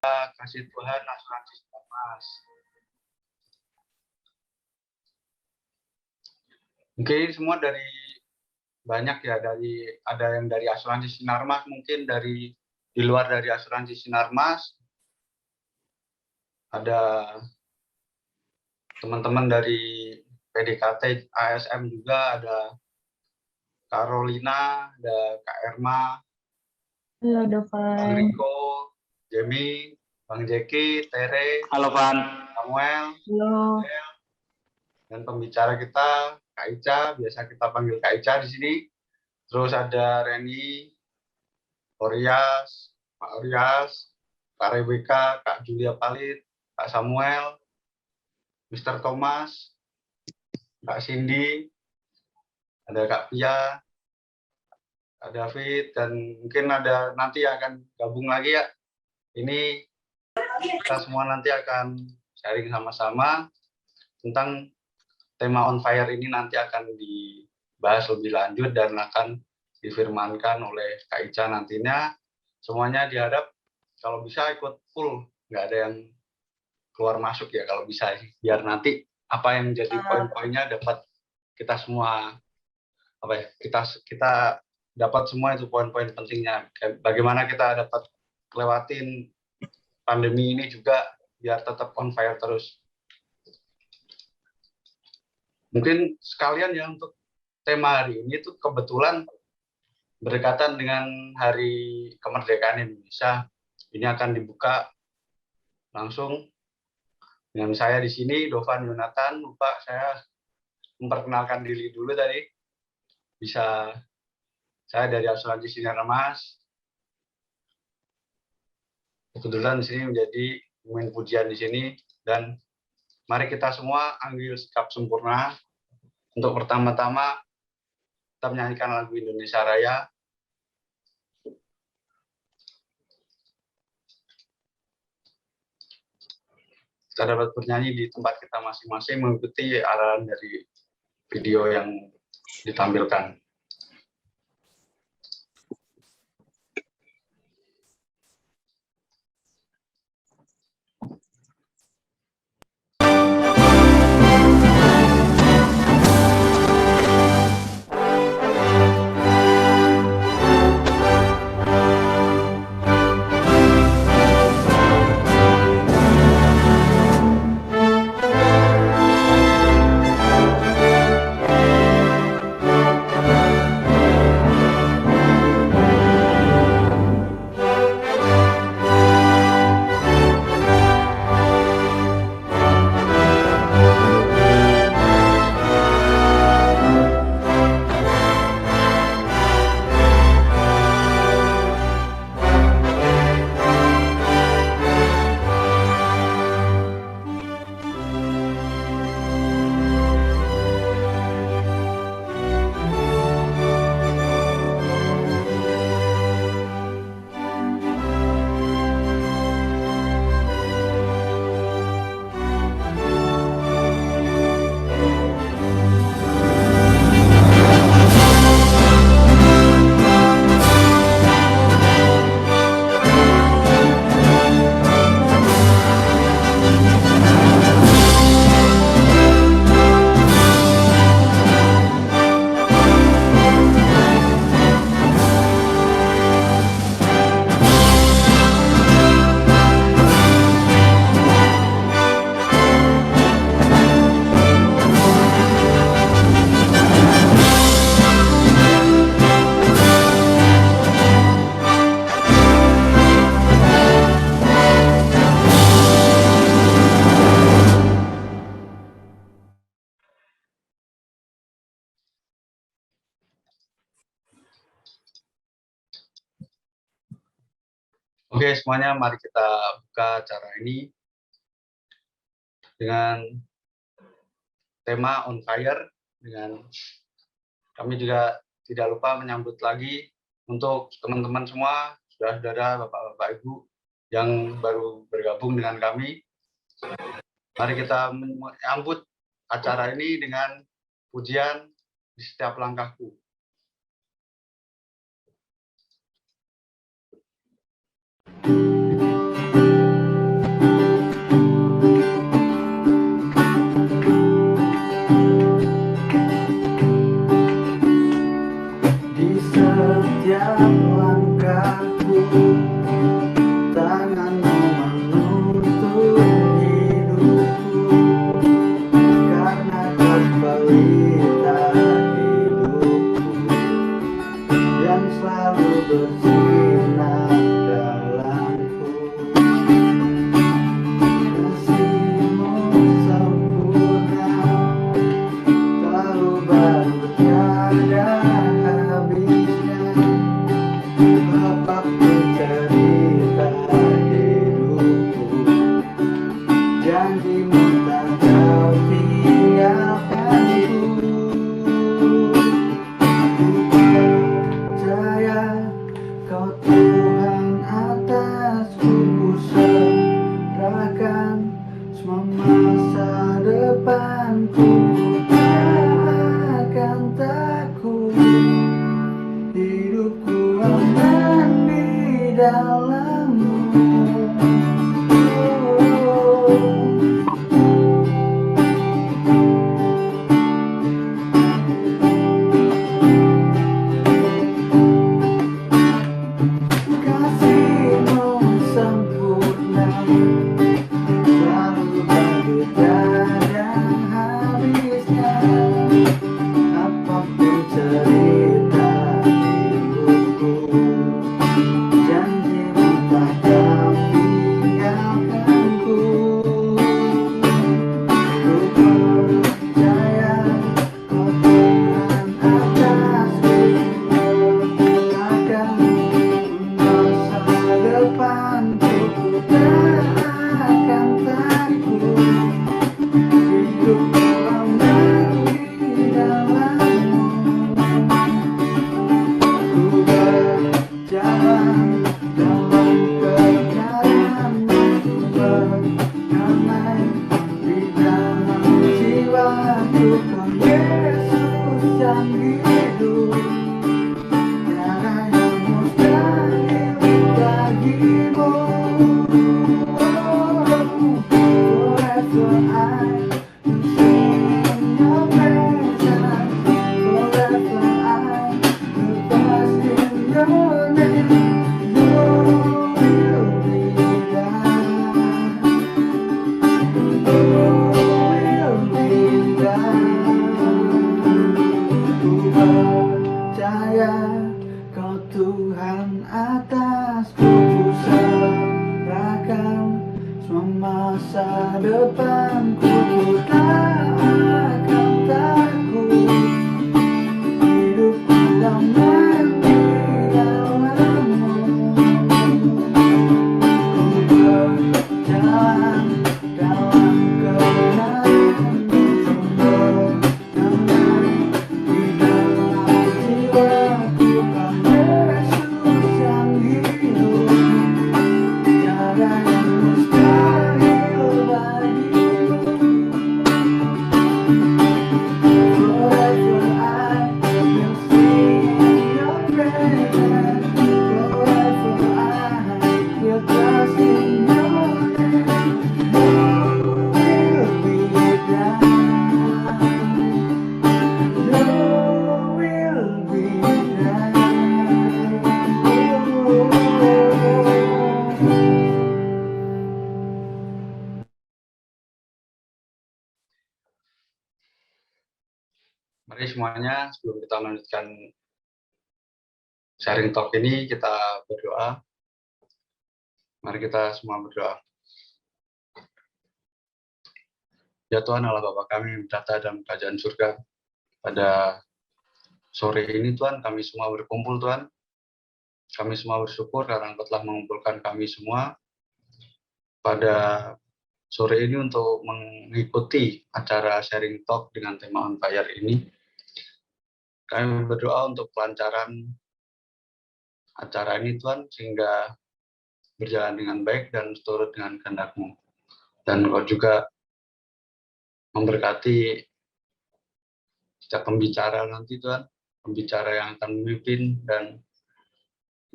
kasih Tuhan asuransi Sinarmas. Mungkin semua dari banyak ya, ada yang dari asuransi Sinarmas, mungkin di luar dari asuransi Sinarmas ada teman-teman dari PDKT ASM juga, ada Carolina, ada Kak Erma, Halo, Bang Van. Riko, Jemi, Bang Jeki, Tere, Halo, Van. Samuel, Halo. dan pembicara kita Kak Ica, biasa kita panggil Kak Ica di sini. Terus ada Reni, Orias, Pak Orias, Kak Rebecca, Kak Julia Palit, Kak Samuel, Mr. Thomas, Kak Cindy, ada Kak Pia, Kak David, dan mungkin ada nanti akan gabung lagi ya. Ini kita semua nanti akan sharing sama-sama tentang tema on fire ini, nanti akan dibahas lebih lanjut dan akan difirmankan oleh Kak Ica nantinya. Semuanya diharap kalau bisa ikut full, nggak ada yang keluar masuk ya kalau bisa, biar nanti apa yang jadi poin-poinnya dapat kita semua, apa ya, kita dapat semua itu poin-poin pentingnya. Bagaimana kita dapat lewatin pandemi ini juga biar tetap on fire terus. Mungkin sekalian ya, untuk tema hari ini tuh kebetulan berdekatan dengan Hari Kemerdekaan Indonesia. Ini akan dibuka langsung dengan saya di sini, Dovan Yonatan. Lupa saya memperkenalkan diri dulu tadi. Saya dari asuransi Sinarmas. Kebetulan di sini menjadi pemain pujian di sini, dan mari kita semua ambil sikap sempurna. Untuk pertama-tama kita menyanyikan lagu Indonesia Raya. Kita dapat bernyanyi di tempat kita masing-masing mengikuti arahan dari video yang ditampilkan. Oke semuanya, mari kita buka acara ini dengan tema on fire. Kami juga tidak lupa menyambut lagi untuk teman-teman semua, saudara-saudara, bapak-bapak, ibu yang baru bergabung dengan kami. Mari kita menyambut acara ini dengan pujian Di Setiap Langkahku. depanku, takkan takut. Hidupku aman di dalammu. Kasihmu sempurna, selalu bagi tiada habisnya. Apapun cerita hidupku, janjimu takkan tinggalkanku. Ku percaya kau Tuhan atasku, akan masa depanku. Ku tak akan takut. Hidupku aman di dalammu. Ku berjalan dalam kebenaranmu. Ku berdamai di dalam jiwaku. Kau Yesus yang hidup, tiada yang mustahil bagimu. Forever I will sing your praises. Forever I will trust in your name. Lord will be God. Lord will be God. Ku percaya kau Tuhan atasku. Ku serahkan semua masa depanku. Ku tak akan takut. Hidupku aman di dalammu. Ku berjalan dalam kebenaranmu. Ku berdamai di dalam jiwaku. Kau Yesus yang hidup, tiada yang mustahil bagimu. Forever I will sing your praises. Forever I will trust in your name. Lord will be God. Lord will be God. Mari semuanya, sebelum kita melanjutkan sharing talk ini, kita berdoa. Mari kita semua berdoa. Ya Tuhan Allah Bapa kami yang bertata dalam kerajaan surga, pada sore ini Tuhan, kami semua berkumpul Tuhan. Kami semua bersyukur karena Engkau telah mengumpulkan kami semua pada sore ini untuk mengikuti acara sharing talk dengan tema On Fire ini. Kami berdoa untuk kelancaran acara ini Tuhan, sehingga berjalan dengan baik dan seturut dengan kehendak-Mu. Dan Engkau juga memberkati setiap pembicara nanti Tuhan, pembicara yang akan memimpin dan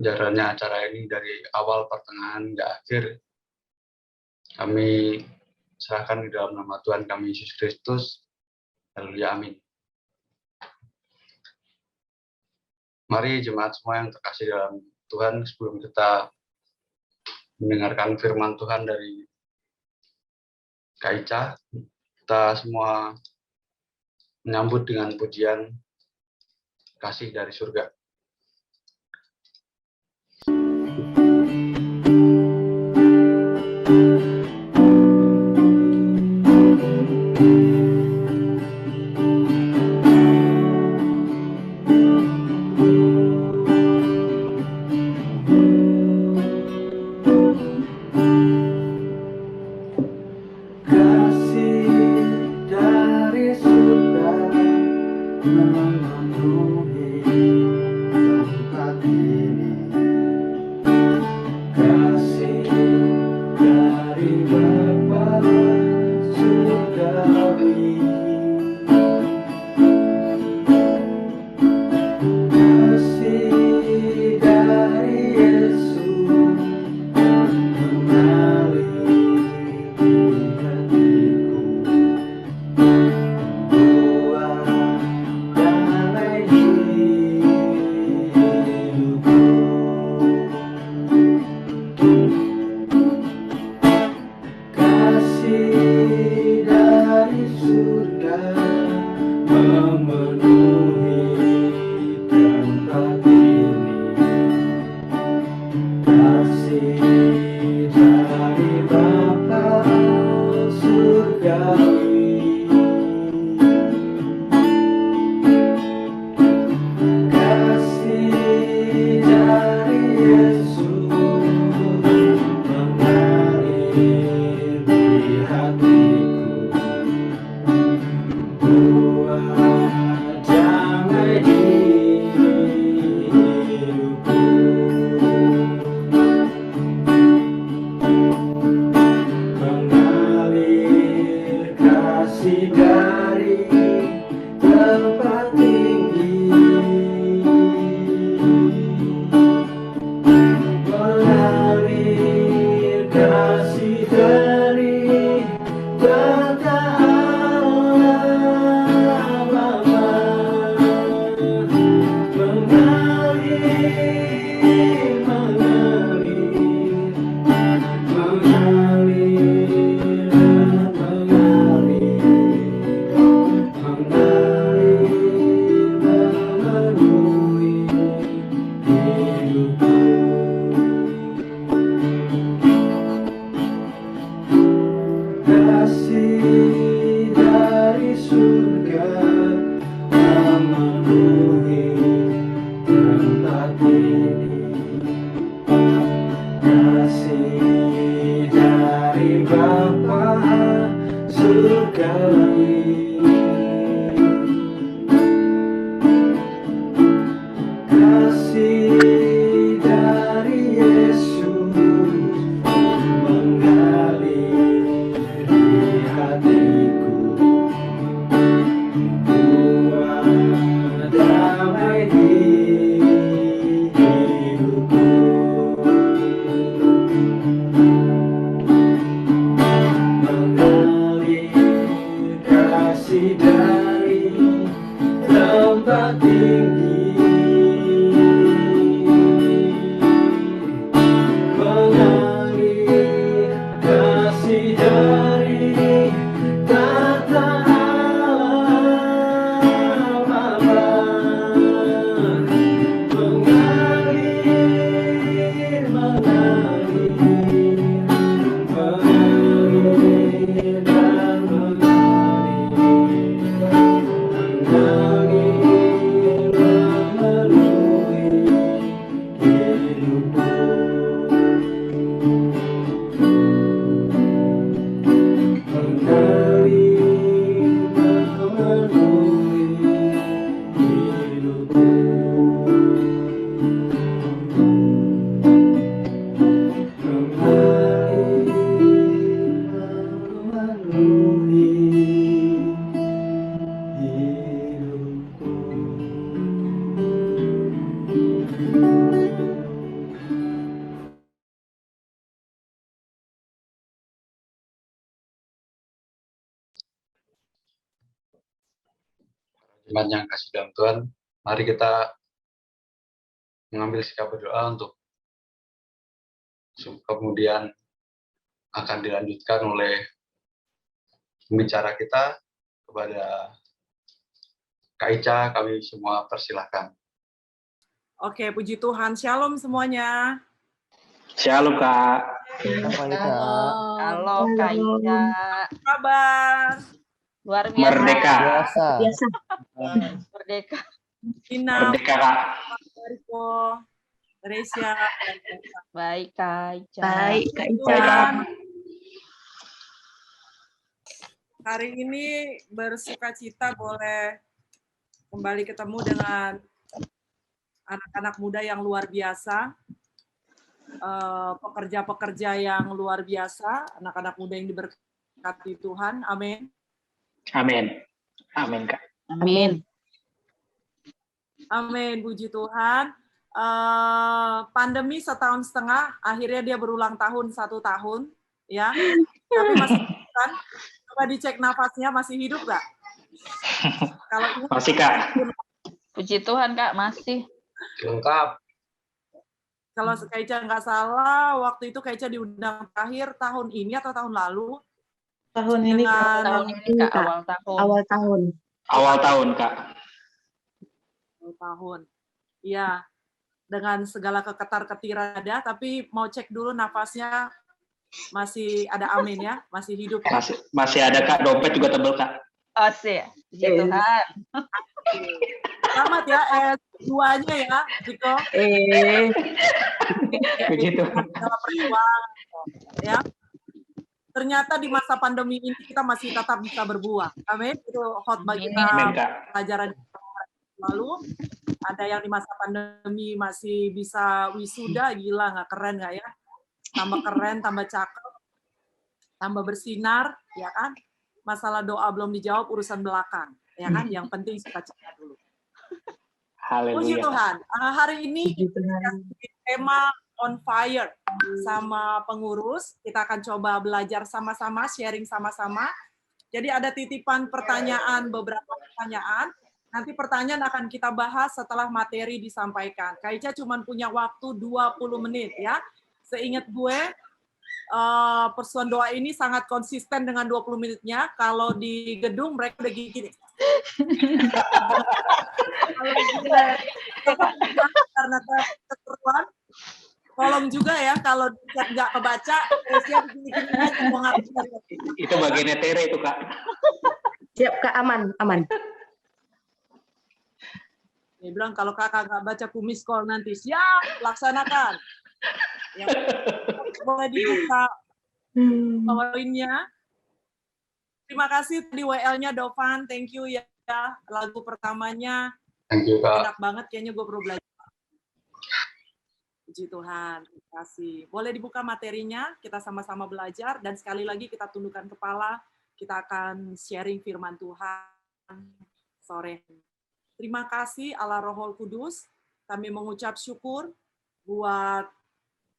jalannya acara ini dari awal, pertengahan, hingga akhir. Kami serahkan di dalam nama Tuhan kami Yesus Kristus. Haleluya, amin. Mari jemaat semua yang terkasih dalam Tuhan, sebelum kita mendengarkan firman Tuhan dari Kak Ica, kita semua menyambut dengan pujian kasih dari surga. kasih dari Tata Allah Bapa mengalir, mengalir, mengalir, mengalir, memenuhi hidupku. Kasih dari surga memenuhi tempat ini. Kasih dari Bapa surgawi. Kasih dari Yesus mengalir di hatiku, buat damai di hidupku. Mengalir kasih dari tempat tinggi. Mengalir kasih dari Tata Allah Bapa mengalir, mengalir, mengalir dan mengalir, mengalir memenuhi hidupku. Mengalir memenuhi hidupku. Mengalir memenuhi hidupku. Jemaat yang kasih dalam Tuhan, mari kita mengambil sikap berdoa untuk kemudian akan dilanjutkan oleh pembicara kita. Kepada Kak Ica, kami semua persilahkan. Oke, puji Tuhan. Shalom semuanya. Shalom Kak. Halo Kak Ica, Apa kabar? luar biasa. Merdeka. Biasa. Merdeka. Ina, Merdeka Kak. Mariko, Teresia. Baik Kak Ica. Baik, Kak Ica. Tuhan, hari ini bersuka cita boleh kembali ketemu dengan anak-anak muda yang luar biasa, pekerja-pekerja yang luar biasa, anak-anak muda yang diberkati Tuhan. Amin. Amin. Amin Kak. Amin. Amin, puji Tuhan. Pandemi 1,5 tahun, akhirnya dia berulang tahun 1 tahun, ya. Tapi masih kan? Coba dicek nafasnya, masih hidup nggak? Kalau ini Masih Kak. Puji Tuhan Kak, masih. Lengkap. kalau Kak Ica nggak salah, waktu itu Kak Ica diundang terakhir tahun ini atau tahun lalu Tahun ini dengan Tahun ini Kak, Kak. awal tahun. awal tahun. Awal tahun Kak. tahun. Iya, dengan segala keketar-ketiran ada, tapi mau cek dulu nafasnya masih ada, amin ya, masih hidup. Masih ada Kak, dompet juga tebel Kak. Oh sih, puji Tuhan. Selamat ya, S2-nya ya, Riko. Begitu. Dalam perjuangan, ya. Ternyata di masa pandemi ini kita masih tetap bisa berbuah. Amin. Itu hot bagi Amin. kita Amin Kak. pelajaran lalu. Ada yang di masa pandemi masih bisa wisuda, gila nggak, keren nggak ya? Tambah keren, tambah cakep, tambah bersinar, ya kan? Masalah doa belum dijawab, urusan belakang, ya kan? Yang penting sukacita dulu. Puji Haleluya. Tuhan. Hari ini Puji Tuhan. tema on fire sama pengurus. Kita akan coba belajar sama-sama, sharing sama-sama. Jadi ada titipan pertanyaan, beberapa pertanyaan. Nanti pertanyaan akan kita bahas setelah materi disampaikan. Kak Ica cuma punya waktu 20 menit ya. Seingat gue, persuan doa ini sangat konsisten dengan 20 menitnya. Kalau di gedung mereka udah gini. Kalau karena keseruan, tolong juga ya kalau nggak kebaca, siap gini-gini aja mau ngapain. Itu bagiannya Tere itu, Kak. Siap, Kak, aman. Dia bilang kalau kakak nggak baca kumis call nanti, siap, laksanakan. Yang boleh dibuka powerpoint-nya. Terima kasih tadi WL-nya Dovan, thank you ya. Lagu pertamanya Thank you, Kak. enak banget, kayaknya gue perlu belajar. Puji Tuhan, terima kasih. Boleh dibuka materinya, kita sama-sama belajar, dan sekali lagi kita tundukkan kepala, kita akan sharing firman Tuhan sore ini. Terima kasih Allah Rohul Kudus, kami mengucap syukur buat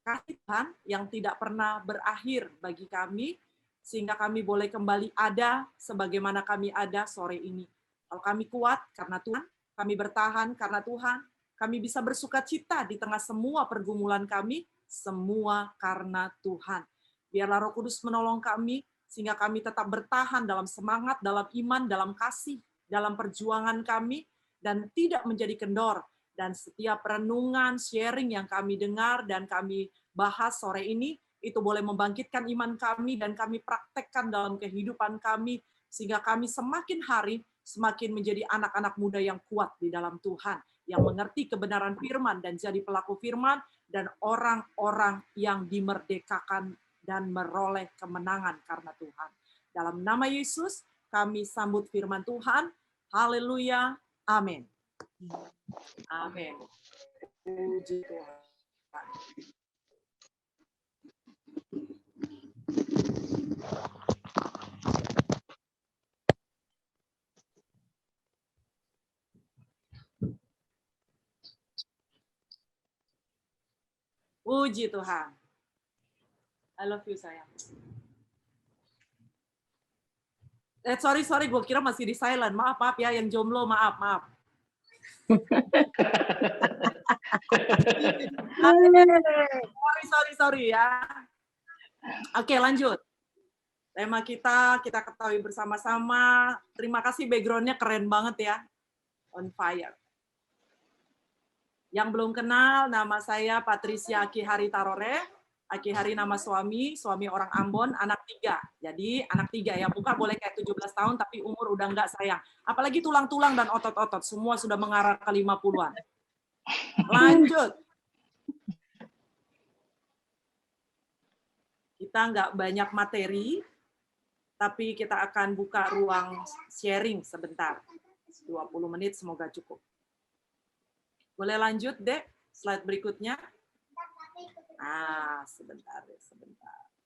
kasih Tuhan yang tidak pernah berakhir bagi kami, sehingga kami boleh kembali ada sebagaimana kami ada sore ini. Kalau kami kuat karena Tuhan, kami bertahan karena Tuhan, kami bisa bersuka cita di tengah semua pergumulan kami, semua karena Tuhan. Biarlah Roh Kudus menolong kami, sehingga kami tetap bertahan dalam semangat, dalam iman, dalam kasih, dalam perjuangan kami, dan tidak menjadi kendor. Dan setiap renungan, sharing yang kami dengar dan kami bahas sore ini, itu boleh membangkitkan iman kami dan kami praktekkan dalam kehidupan kami, sehingga kami semakin hari semakin menjadi anak-anak muda yang kuat di dalam Tuhan, yang mengerti kebenaran firman dan jadi pelaku firman, dan orang-orang yang dimerdekakan dan meroleh kemenangan karena Tuhan. Dalam nama Yesus, kami sambut firman Tuhan. Haleluya. Amin. Amin. Puji Tuhan. Puji Tuhan. I love you, sayang. Sorry, gue kira masih di silent. Maaf ya, yang jomblo, maaf. Sorry ya. Oke, lanjut. Tema kita ketahui bersama-sama. Terima kasih, background-nya keren banget ya. On fire. Yang belum kenal, nama saya Patricia Akihari Tarore. Akihari nama suami orang Ambon, anak 3. Jadi anak 3 ya, muka boleh kayak 17 tahun, tapi umur udah enggak sayang. Apalagi tulang-tulang dan otot-otot, semua sudah mengarah ke 50-an. Lanjut. Kita nggak banyak materi, tapi kita akan buka ruang sharing sebentar. 20 menit semoga cukup. Boleh lanjut, Dek, slide berikutnya. Sebentar.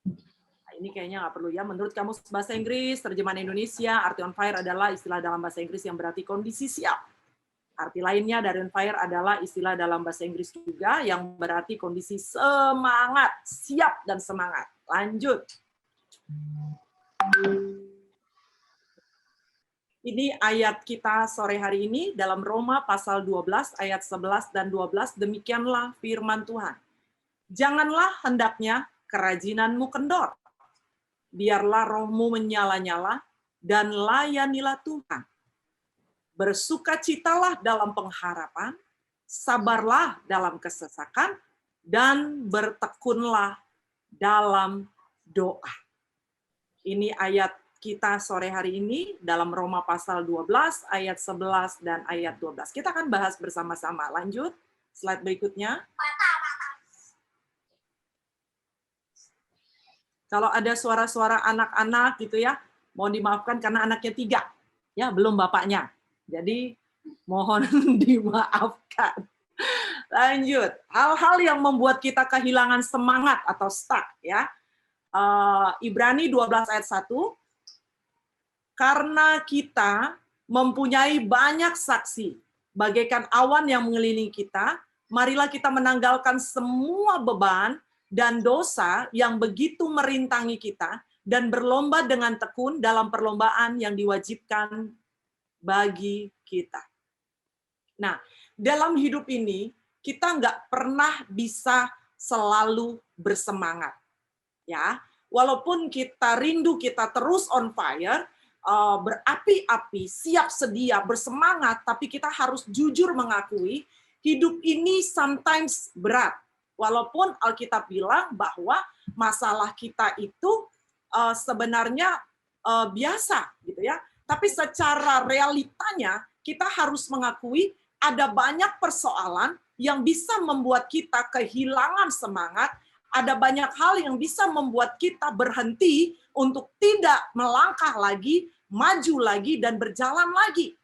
Nah, ini kayaknya nggak perlu ya. Menurut Kamus Bahasa Inggris, terjemahan Indonesia, arti on fire adalah istilah dalam bahasa Inggris yang berarti kondisi siap. Arti lainnya dari on fire adalah istilah dalam bahasa Inggris juga yang berarti kondisi semangat, siap dan semangat. Lanjut. Ini ayat kita sore hari ini dalam Roma pasal 12 ayat 11 dan 12. Demikianlah firman Tuhan. Janganlah hendaknya kerajinanmu kendor. Biarlah rohmu menyala-nyala dan layanilah Tuhan. Bersukacitalah dalam pengharapan, sabarlah dalam kesesakan, dan bertekunlah dalam doa. Ini ayat kita sore hari ini dalam Roma pasal 12 ayat 11 dan ayat 12. Kita akan bahas bersama-sama. Lanjut, slide berikutnya. Kalau ada suara-suara anak-anak gitu ya, mohon dimaafkan karena anaknya 3. Ya, belum bapaknya. Jadi mohon dimaafkan. Lanjut, hal-hal yang membuat kita kehilangan semangat atau stuck ya. Ibrani 12 ayat 1. Karena kita mempunyai banyak saksi, bagaikan awan yang mengelilingi kita, Marilah kita menanggalkan semua beban dan dosa yang begitu merintangi kita dan berlomba dengan tekun dalam perlombaan yang diwajibkan bagi kita. Nah, dalam hidup ini kita nggak pernah bisa selalu bersemangat. Ya, walaupun kita rindu, kita terus on fire, berapi-api, siap sedia, bersemangat, tapi kita harus jujur mengakui hidup ini sometimes berat. Walaupun Alkitab bilang bahwa masalah kita itu sebenarnya biasa, gitu ya. Tapi secara realitanya kita harus mengakui ada banyak persoalan yang bisa membuat kita kehilangan semangat. Ada banyak hal yang bisa membuat kita berhenti untuk tidak melangkah lagi, maju lagi, dan berjalan lagi.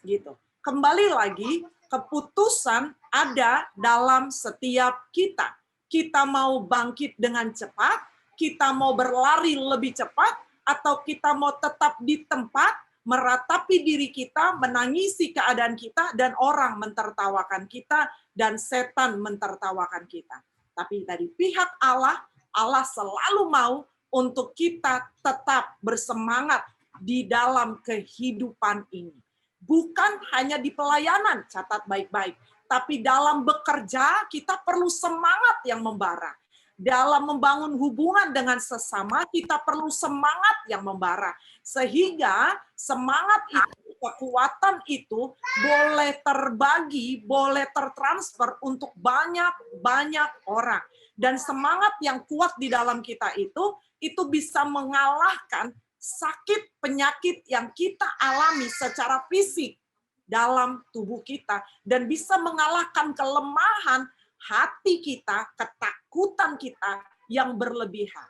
Gitu. Kembali lagi, keputusan ada dalam setiap kita. Kita mau bangkit dengan cepat, kita mau berlari lebih cepat, atau kita mau tetap di tempat, meratapi diri kita, menangisi keadaan kita, dan orang mentertawakan kita, dan setan mentertawakan kita. Tapi dari pihak Allah, Allah selalu mau untuk kita tetap bersemangat di dalam kehidupan ini. Bukan hanya di pelayanan, catat baik-baik, tapi dalam bekerja kita perlu semangat yang membara. Dalam membangun hubungan dengan sesama, kita perlu semangat yang membara. Sehingga semangat itu, kekuatan itu boleh terbagi, boleh tertransfer untuk banyak-banyak orang. Dan semangat yang kuat di dalam kita itu bisa mengalahkan sakit penyakit yang kita alami secara fisik dalam tubuh kita, dan bisa mengalahkan kelemahan hati kita, ketakutan kita yang berlebihan.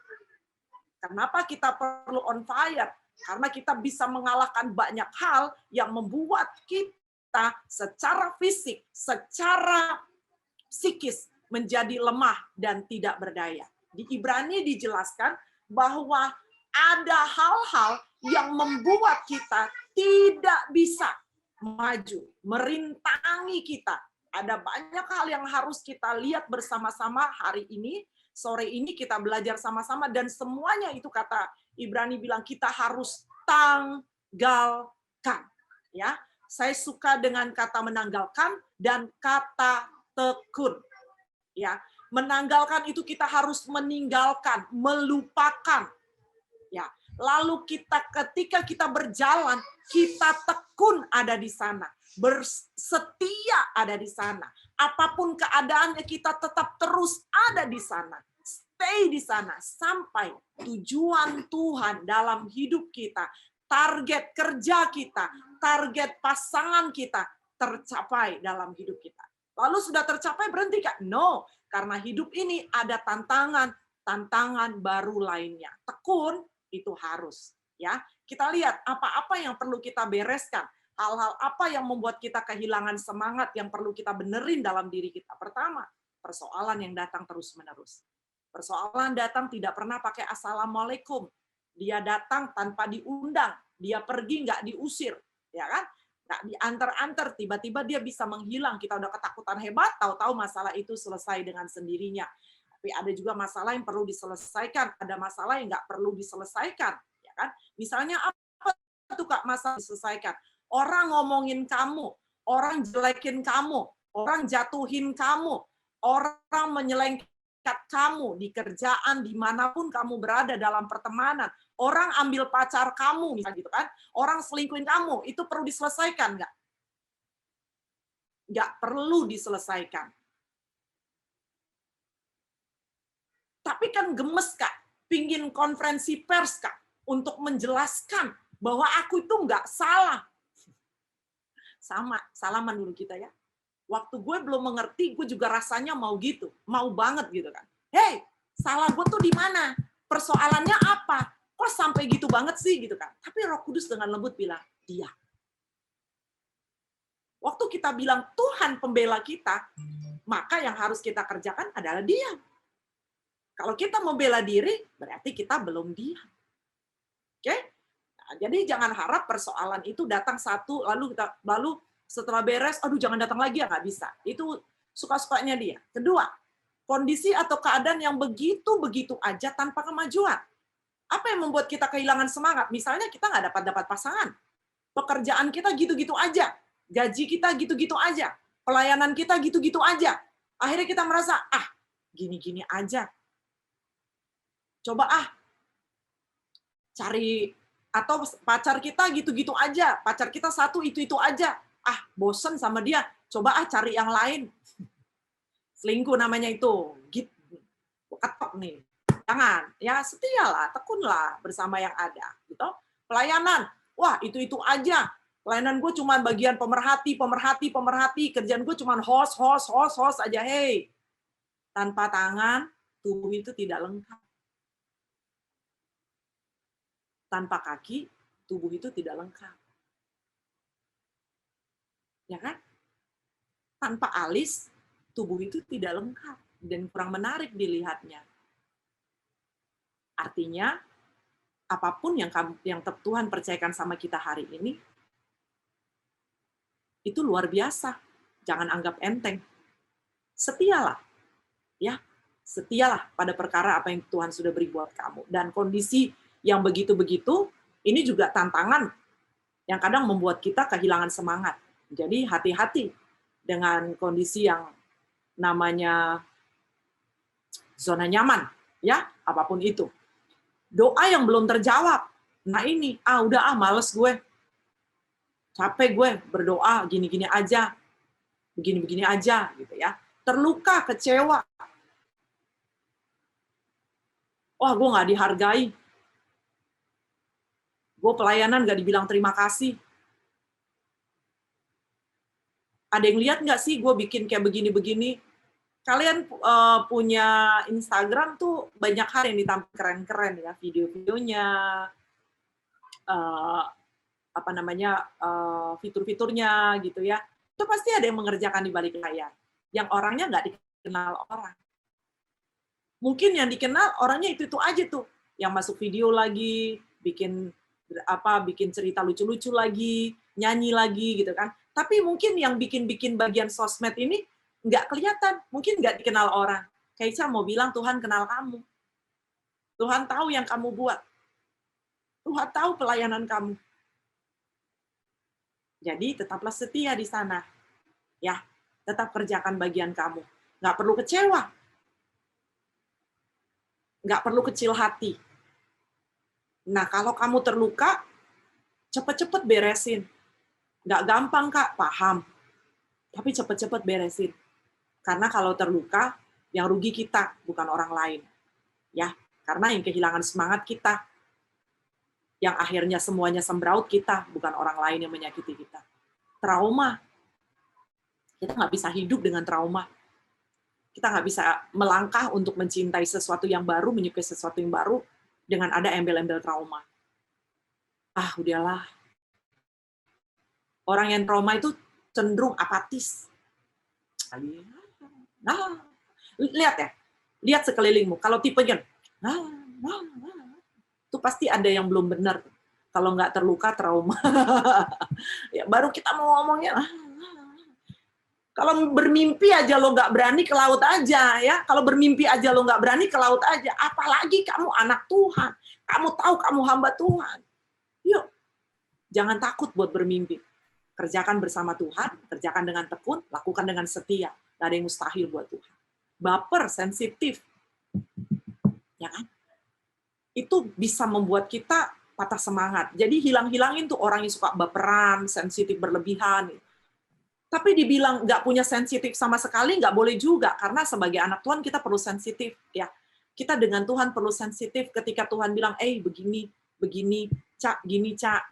Kenapa kita perlu on fire? Karena kita bisa mengalahkan banyak hal yang membuat kita secara fisik, secara psikis menjadi lemah dan tidak berdaya. Di Ibrani dijelaskan bahwa ada hal-hal yang membuat kita tidak bisa maju, merintangi kita. Ada banyak hal yang harus kita lihat bersama-sama hari ini, sore ini kita belajar sama-sama, dan semuanya itu kata Ibrani bilang kita harus tanggalkan. Ya, saya suka dengan kata menanggalkan dan kata tekun. Ya, menanggalkan itu kita harus meninggalkan, melupakan. Ya, lalu ketika kita berjalan, kita tekun ada di sana, bersetia ada di sana. Apapun keadaannya kita tetap terus ada di sana. Stay di sana sampai tujuan Tuhan dalam hidup kita, target kerja kita, target pasangan kita tercapai dalam hidup kita. Lalu sudah tercapai berhenti Kak? No, karena hidup ini ada tantangan baru lainnya. Tekun itu harus, ya. Kita lihat apa-apa yang perlu kita bereskan, hal-hal apa yang membuat kita kehilangan semangat yang perlu kita benerin dalam diri kita. Pertama, persoalan yang datang terus-menerus. Persoalan datang tidak pernah pakai assalamualaikum. Dia datang tanpa diundang, dia pergi nggak diusir, ya kan? Nggak diantar-antar, tiba-tiba dia bisa menghilang. Kita udah ketakutan hebat, tahu-tahu masalah itu selesai dengan sendirinya. Tapi ada juga masalah yang perlu diselesaikan, ada masalah yang nggak perlu diselesaikan, ya kan? Misalnya apa tuh Kak masalah diselesaikan? Orang ngomongin kamu, orang jelekin kamu, orang jatuhin kamu, orang menyelengkat kamu di kerjaan, dimanapun kamu berada dalam pertemanan, orang ambil pacar kamu, misalnya gitu kan? Orang selingkuhin kamu, itu perlu diselesaikan nggak? Nggak perlu diselesaikan. Tapi kan gemes Kak, pingin konferensi pers Kak, untuk menjelaskan bahwa aku itu nggak salah. Sama, salaman dulu kita ya. Waktu gue belum mengerti, gue juga rasanya mau gitu, mau banget gitu kan. Hei, salah gue tuh di mana? Persoalannya apa? Kok sampai gitu banget sih gitu kan? Tapi Roh Kudus dengan lembut bilang, diam. Waktu kita bilang Tuhan pembela kita, maka yang harus kita kerjakan adalah diam. Kalau kita membela diri, berarti kita belum diam. Oke? Nah, jadi jangan harap persoalan itu datang satu, lalu setelah beres, aduh jangan datang lagi ya, nggak bisa. Itu suka-sukanya dia. Kedua, kondisi atau keadaan yang begitu-begitu aja tanpa kemajuan. Apa yang membuat kita kehilangan semangat? Misalnya kita nggak dapat pasangan. Pekerjaan kita gitu-gitu aja. Gaji kita gitu-gitu aja. Pelayanan kita gitu-gitu aja. Akhirnya kita merasa, gini-gini aja. Coba cari, atau pacar kita gitu-gitu aja. Pacar kita satu itu aja. Bosen sama dia. Coba cari yang lain. Selingkuh namanya itu. Gitu. Ketok nih. Jangan. Ya setialah, tekunlah bersama yang ada. Gitu. Pelayanan. Wah, itu aja. Pelayanan gue cuma bagian pemerhati. Kerjaan gue cuma host aja. Hey, tanpa tangan, tubuh itu tidak lengkap. Tanpa kaki, tubuh itu tidak lengkap. Ya kan? Tanpa alis, tubuh itu tidak lengkap dan kurang menarik dilihatnya. Artinya, apapun yang Tuhan percayakan sama kita hari ini, itu luar biasa. Jangan anggap enteng. Setialah. Ya, setialah pada perkara apa yang Tuhan sudah beri buat kamu. Dan kondisi yang begitu-begitu, ini juga tantangan yang kadang membuat kita kehilangan semangat. Jadi hati-hati dengan kondisi yang namanya zona nyaman, ya, apapun itu. Doa yang belum terjawab. Nah ini, males gue. Capek gue berdoa gini-gini aja. Begini-begini aja gitu ya. Terluka, kecewa. Wah, gue nggak dihargai. Gue pelayanan nggak dibilang terima kasih. Ada yang lihat nggak sih gue bikin kayak begini-begini? Kalian punya Instagram tuh banyak hal yang ditampilkan keren-keren ya, video-videonya, fitur-fiturnya gitu ya. Itu pasti ada yang mengerjakan di balik layar. Yang orangnya nggak dikenal orang. Mungkin yang dikenal orangnya itu aja tuh, yang masuk video lagi, bikin cerita lucu-lucu lagi, nyanyi lagi gitu kan. Tapi mungkin yang bikin bagian sosmed ini nggak kelihatan, mungkin nggak dikenal orang. Kaica mau bilang Tuhan kenal kamu. Tuhan tahu yang kamu buat. Tuhan tahu pelayanan kamu. Jadi tetaplah setia di sana. Ya, tetap kerjakan bagian kamu. Nggak perlu kecewa. Nggak perlu kecil hati. Nah, kalau kamu terluka, cepet-cepet beresin. Nggak gampang, Kak, paham. Tapi cepet-cepet beresin. Karena kalau terluka, yang rugi kita, bukan orang lain. Ya, karena yang kehilangan semangat kita. Yang akhirnya semuanya sembraut kita, bukan orang lain yang menyakiti kita. Trauma. Kita nggak bisa hidup dengan trauma. Kita nggak bisa melangkah untuk mencintai sesuatu yang baru, menyukai sesuatu yang baru, dengan ada embel-embel trauma. Udahlah. Orang yang trauma itu cenderung apatis. Lihat ya. Lihat sekelilingmu. Kalau tipenya, itu pasti ada yang belum benar. Kalau nggak terluka, trauma. Ya, baru kita mau ngomongnya. Kalau bermimpi aja lo nggak berani, ke laut aja ya. Kalau bermimpi aja lo nggak berani, ke laut aja. Apalagi kamu anak Tuhan. Kamu tahu kamu hamba Tuhan. Yuk, jangan takut buat bermimpi. Kerjakan bersama Tuhan, kerjakan dengan tekun, lakukan dengan setia. Nggak ada yang mustahil buat Tuhan. Baper, sensitif. Ya kan? Itu bisa membuat kita patah semangat. Jadi hilang-hilangin tuh orang yang suka baperan, sensitif berlebihan. Tapi dibilang nggak punya sensitif sama sekali, nggak boleh juga. Karena sebagai anak Tuhan kita perlu sensitif. Ya, kita dengan Tuhan perlu sensitif ketika Tuhan bilang, begini, Cak, gini, Cak,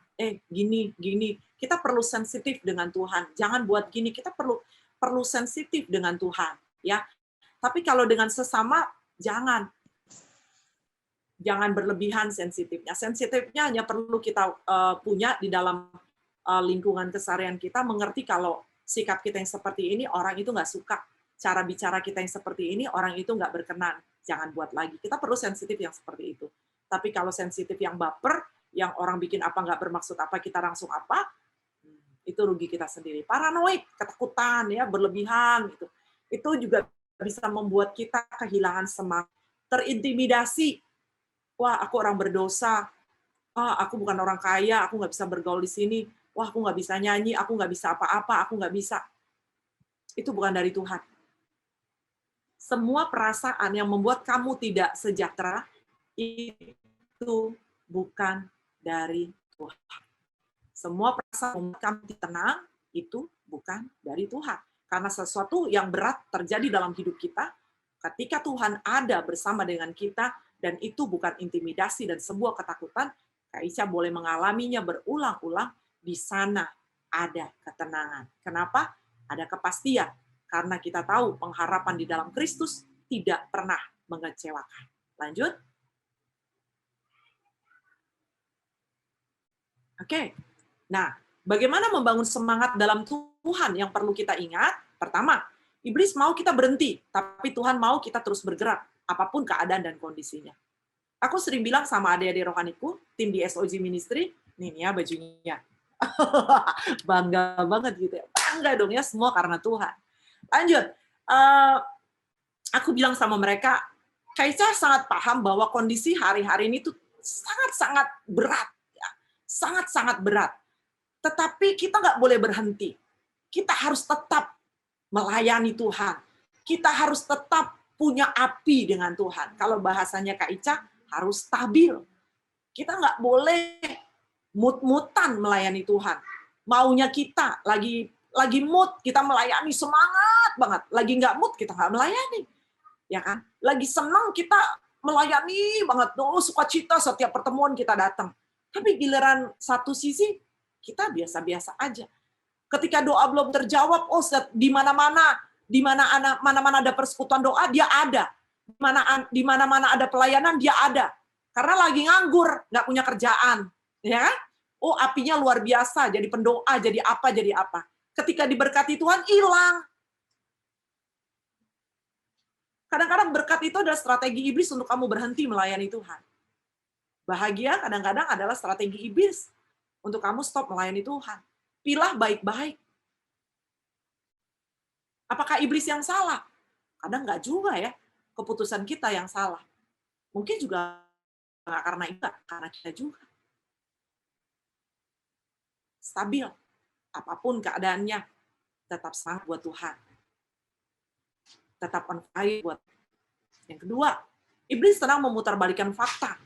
gini. Kita perlu sensitif dengan Tuhan. Jangan buat gini. Kita perlu sensitif dengan Tuhan. Ya, tapi kalau dengan sesama, jangan berlebihan sensitifnya. Sensitifnya hanya perlu kita punya di dalam lingkungan keseharian kita, mengerti kalau sikap kita yang seperti ini, orang itu nggak suka. Cara bicara kita yang seperti ini, orang itu nggak berkenan. Jangan buat lagi. Kita perlu sensitif yang seperti itu. Tapi kalau sensitif yang baper, yang orang bikin apa nggak bermaksud apa, kita langsung apa, itu rugi kita sendiri. Paranoid, ketakutan, ya berlebihan. Itu itu juga bisa membuat kita kehilangan semangat, terintimidasi. Wah, aku orang berdosa. Aku bukan orang kaya, aku nggak bisa bergaul di sini. Wah, aku nggak bisa nyanyi, aku nggak bisa apa-apa, aku nggak bisa. Itu bukan dari Tuhan. Semua perasaan yang membuat kamu tidak sejahtera, itu bukan dari Tuhan. Semua perasaan yang membuat kamu tenang, itu bukan dari Tuhan. Karena sesuatu yang berat terjadi dalam hidup kita, ketika Tuhan ada bersama dengan kita, dan itu bukan intimidasi dan sebuah ketakutan, Kak Ica boleh mengalaminya berulang-ulang, di sana ada ketenangan. Kenapa? Ada kepastian. Karena kita tahu pengharapan di dalam Kristus tidak pernah mengecewakan. Lanjut. Oke. Nah, bagaimana membangun semangat dalam Tuhan yang perlu kita ingat? Pertama, iblis mau kita berhenti, tapi Tuhan mau kita terus bergerak, apapun keadaan dan kondisinya. Aku sering bilang sama adik-adik rohaniku, tim di SOG Ministry, nih ya bajunya. Bangga banget gitu ya. Bangga dong ya, semua karena Tuhan. Lanjut. Aku bilang sama mereka, Kaica sangat paham bahwa kondisi hari-hari ini tuh sangat-sangat berat. Ya. Sangat-sangat berat. Tetapi kita nggak boleh berhenti. Kita harus tetap melayani Tuhan. Kita harus tetap punya api dengan Tuhan. Kalau bahasanya Kak Ica, harus stabil. Kita nggak boleh mut-mutan melayani Tuhan. Maunya kita lagi mood, kita melayani semangat banget. Lagi nggak mood, kita nggak melayani. Ya kan? Lagi senang, kita melayani banget. Oh, sukacita setiap pertemuan kita datang. Tapi giliran satu sisi, kita biasa-biasa aja. Ketika doa belum terjawab, oh di mana-mana ada persekutuan doa, dia ada. Di mana-mana ada pelayanan, dia ada. Karena lagi nganggur, nggak punya kerjaan. Ya, oh apinya luar biasa, jadi pendoa, jadi apa. Ketika diberkati Tuhan, hilang. Kadang-kadang berkat itu adalah strategi iblis untuk kamu berhenti melayani Tuhan. Bahagia kadang-kadang adalah strategi iblis untuk kamu stop melayani Tuhan. Pilah baik-baik. Apakah iblis yang salah? Kadang nggak juga ya. Keputusan kita yang salah. Mungkin juga nggak karena itu, karena kita juga. Stabil. Apapun keadaannya, tetap semangat buat Tuhan. Tetap on fire buat. Yang kedua, iblis sedang memutarbalikkan fakta.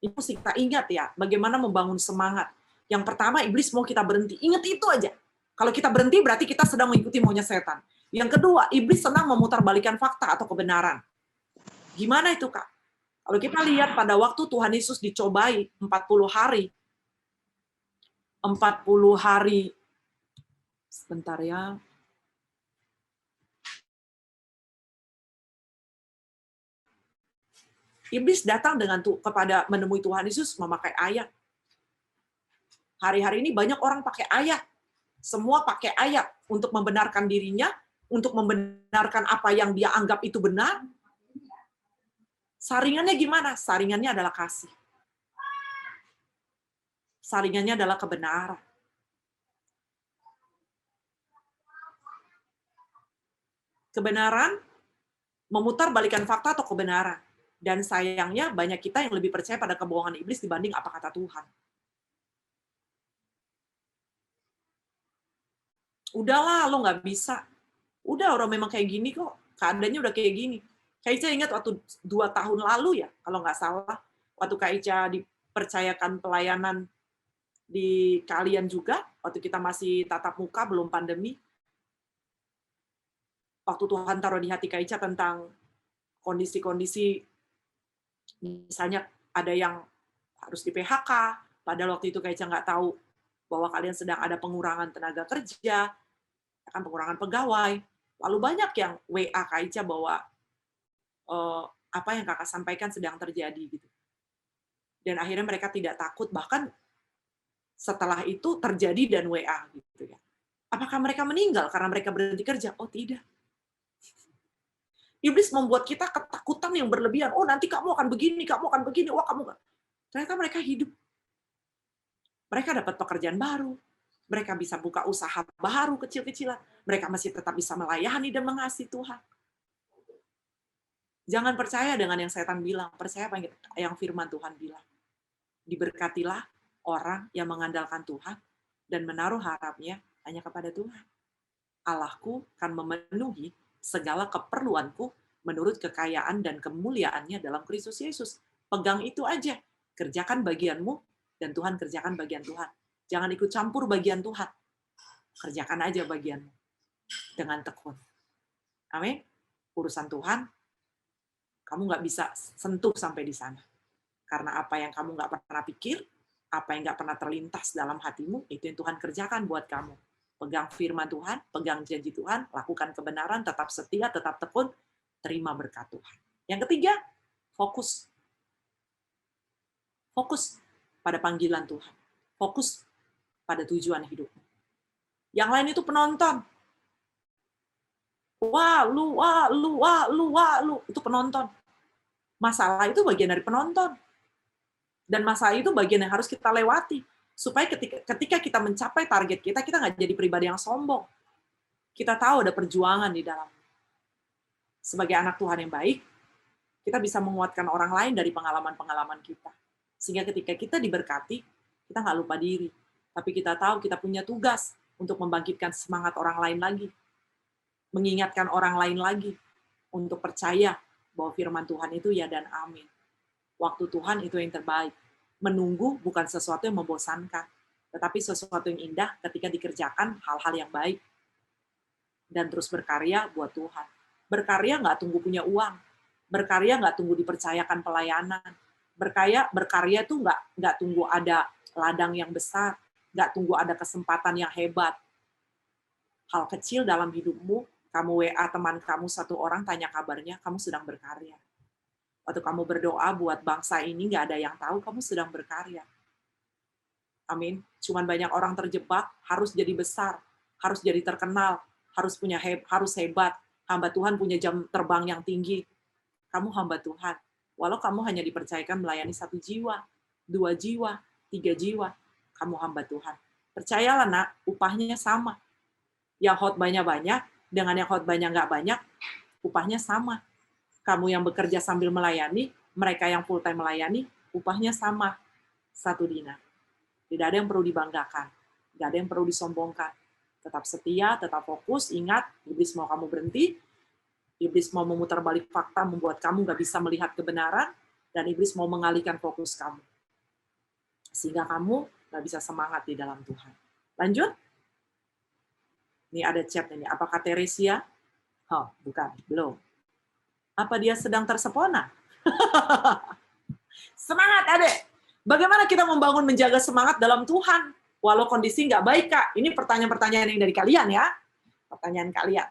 Itu mesti kita ingat ya, bagaimana membangun semangat. Yang pertama, iblis mau kita berhenti. Ingat itu aja. Kalau kita berhenti, berarti kita sedang mengikuti maunya setan. Yang kedua, iblis sedang memutarbalikkan fakta atau kebenaran. Gimana itu, Kak? Kalau kita lihat pada waktu Tuhan Yesus dicobai 40 hari. 40 hari. Sebentar ya. Iblis datang kepada menemui Tuhan Yesus memakai ayat. Hari-hari ini banyak orang pakai ayat. Semua pakai ayat untuk membenarkan dirinya, untuk membenarkan apa yang dia anggap itu benar. Saringannya gimana? Saringannya adalah kasih. Saringannya adalah kebenaran. Kebenaran memutar balikan fakta atau kebenaran. Dan sayangnya banyak kita yang lebih percaya pada kebohongan iblis dibanding apa kata Tuhan. Udahlah, lo nggak bisa. Udah, orang memang kayak gini kok. Keadaannya udah kayak gini. Kak Ica ingat waktu 2 tahun lalu ya, kalau nggak salah, waktu Kak Ica dipercayakan pelayanan di kalian juga, waktu kita masih tatap muka, belum pandemi. Waktu Tuhan taruh di hati Kak Ica tentang kondisi-kondisi, misalnya ada yang harus di PHK, padahal waktu itu Kak Ica nggak tahu bahwa kalian sedang ada pengurangan tenaga kerja, akan pengurangan pegawai. Lalu banyak yang WA Kak Ica bahwa apa yang kakak sampaikan sedang terjadi gitu. Dan akhirnya mereka tidak takut, bahkan setelah itu terjadi dan WA gitu ya. Apakah mereka meninggal karena mereka berhenti kerja? Oh tidak. Iblis membuat kita ketakutan yang berlebihan. Oh nanti kamu akan begini, wah kamu nggak. Ternyata mereka hidup. Mereka dapat pekerjaan baru, mereka bisa buka usaha baru kecil-kecilan, mereka masih tetap bisa melayani dan mengasihi Tuhan. Jangan percaya dengan yang setan bilang, percaya apa yang firman Tuhan bilang. Diberkatilah orang yang mengandalkan Tuhan dan menaruh harapnya hanya kepada Tuhan. Allahku akan memenuhi segala keperluanku menurut kekayaan dan kemuliaannya dalam Kristus Yesus. Pegang itu aja. Kerjakan bagianmu dan Tuhan kerjakan bagian Tuhan. Jangan ikut campur bagian Tuhan. Kerjakan aja bagianmu dengan tekun. Amin. Urusan Tuhan, kamu nggak bisa sentuh sampai di sana. Karena apa yang kamu nggak pernah pikir, apa yang nggak pernah terlintas dalam hatimu, itu yang Tuhan kerjakan buat kamu. Pegang firman Tuhan, pegang janji Tuhan, lakukan kebenaran, tetap setia, tetap tekun, terima berkat Tuhan. Yang ketiga, fokus. Fokus pada panggilan Tuhan. Fokus pada tujuan hidupmu. Yang lain itu penonton. Wah, lu. Itu penonton. Masalah itu bagian dari penonton. Dan masalah itu bagian yang harus kita lewati. Supaya ketika kita mencapai target kita nggak jadi pribadi yang sombong. Kita tahu ada perjuangan di dalam. Sebagai anak Tuhan yang baik, kita bisa menguatkan orang lain dari pengalaman-pengalaman kita. Sehingga ketika kita diberkati, kita nggak lupa diri. Tapi kita tahu kita punya tugas untuk membangkitkan semangat orang lain lagi. Mengingatkan orang lain lagi untuk percaya bahwa firman Tuhan itu ya dan amin. Waktu Tuhan itu yang terbaik. Menunggu bukan sesuatu yang membosankan, tetapi sesuatu yang indah ketika dikerjakan hal-hal yang baik. Dan terus berkarya buat Tuhan. Berkarya nggak tunggu punya uang. Berkarya nggak tunggu dipercayakan pelayanan. Berkarya itu nggak tunggu ada ladang yang besar. Nggak tunggu ada kesempatan yang hebat. Hal kecil dalam hidupmu, kamu WA teman kamu satu orang, tanya kabarnya, kamu sedang berkarya. Waktu kamu berdoa buat bangsa ini, nggak ada yang tahu, kamu sedang berkarya. Amin. Cuman banyak orang terjebak, harus jadi besar, harus jadi terkenal, harus hebat. Hamba Tuhan punya jam terbang yang tinggi. Kamu hamba Tuhan. Walau kamu hanya dipercayakan melayani 1 jiwa, 2 jiwa, 3 jiwa, kamu hamba Tuhan. Percayalah nak, upahnya sama. Yang khotbahnya banyak, dengan yang khotbahnya nggak banyak, upahnya sama. Kamu yang bekerja sambil melayani, mereka yang full time melayani, upahnya sama, 1 dinar. Tidak ada yang perlu dibanggakan, tidak ada yang perlu disombongkan. Tetap setia, tetap fokus, ingat, iblis mau kamu berhenti, iblis mau memutar balik fakta, membuat kamu nggak bisa melihat kebenaran, dan iblis mau mengalihkan fokus kamu. Sehingga kamu nggak bisa semangat di dalam Tuhan. Lanjut. Ini ada chat ini. Apakah Teresia? Oh, bukan, belum. Apa dia sedang tersepona? Semangat, adek. Bagaimana kita membangun menjaga semangat dalam Tuhan? Walau kondisi nggak baik, Kak. Ini pertanyaan-pertanyaan yang dari kalian, ya. Pertanyaan kalian.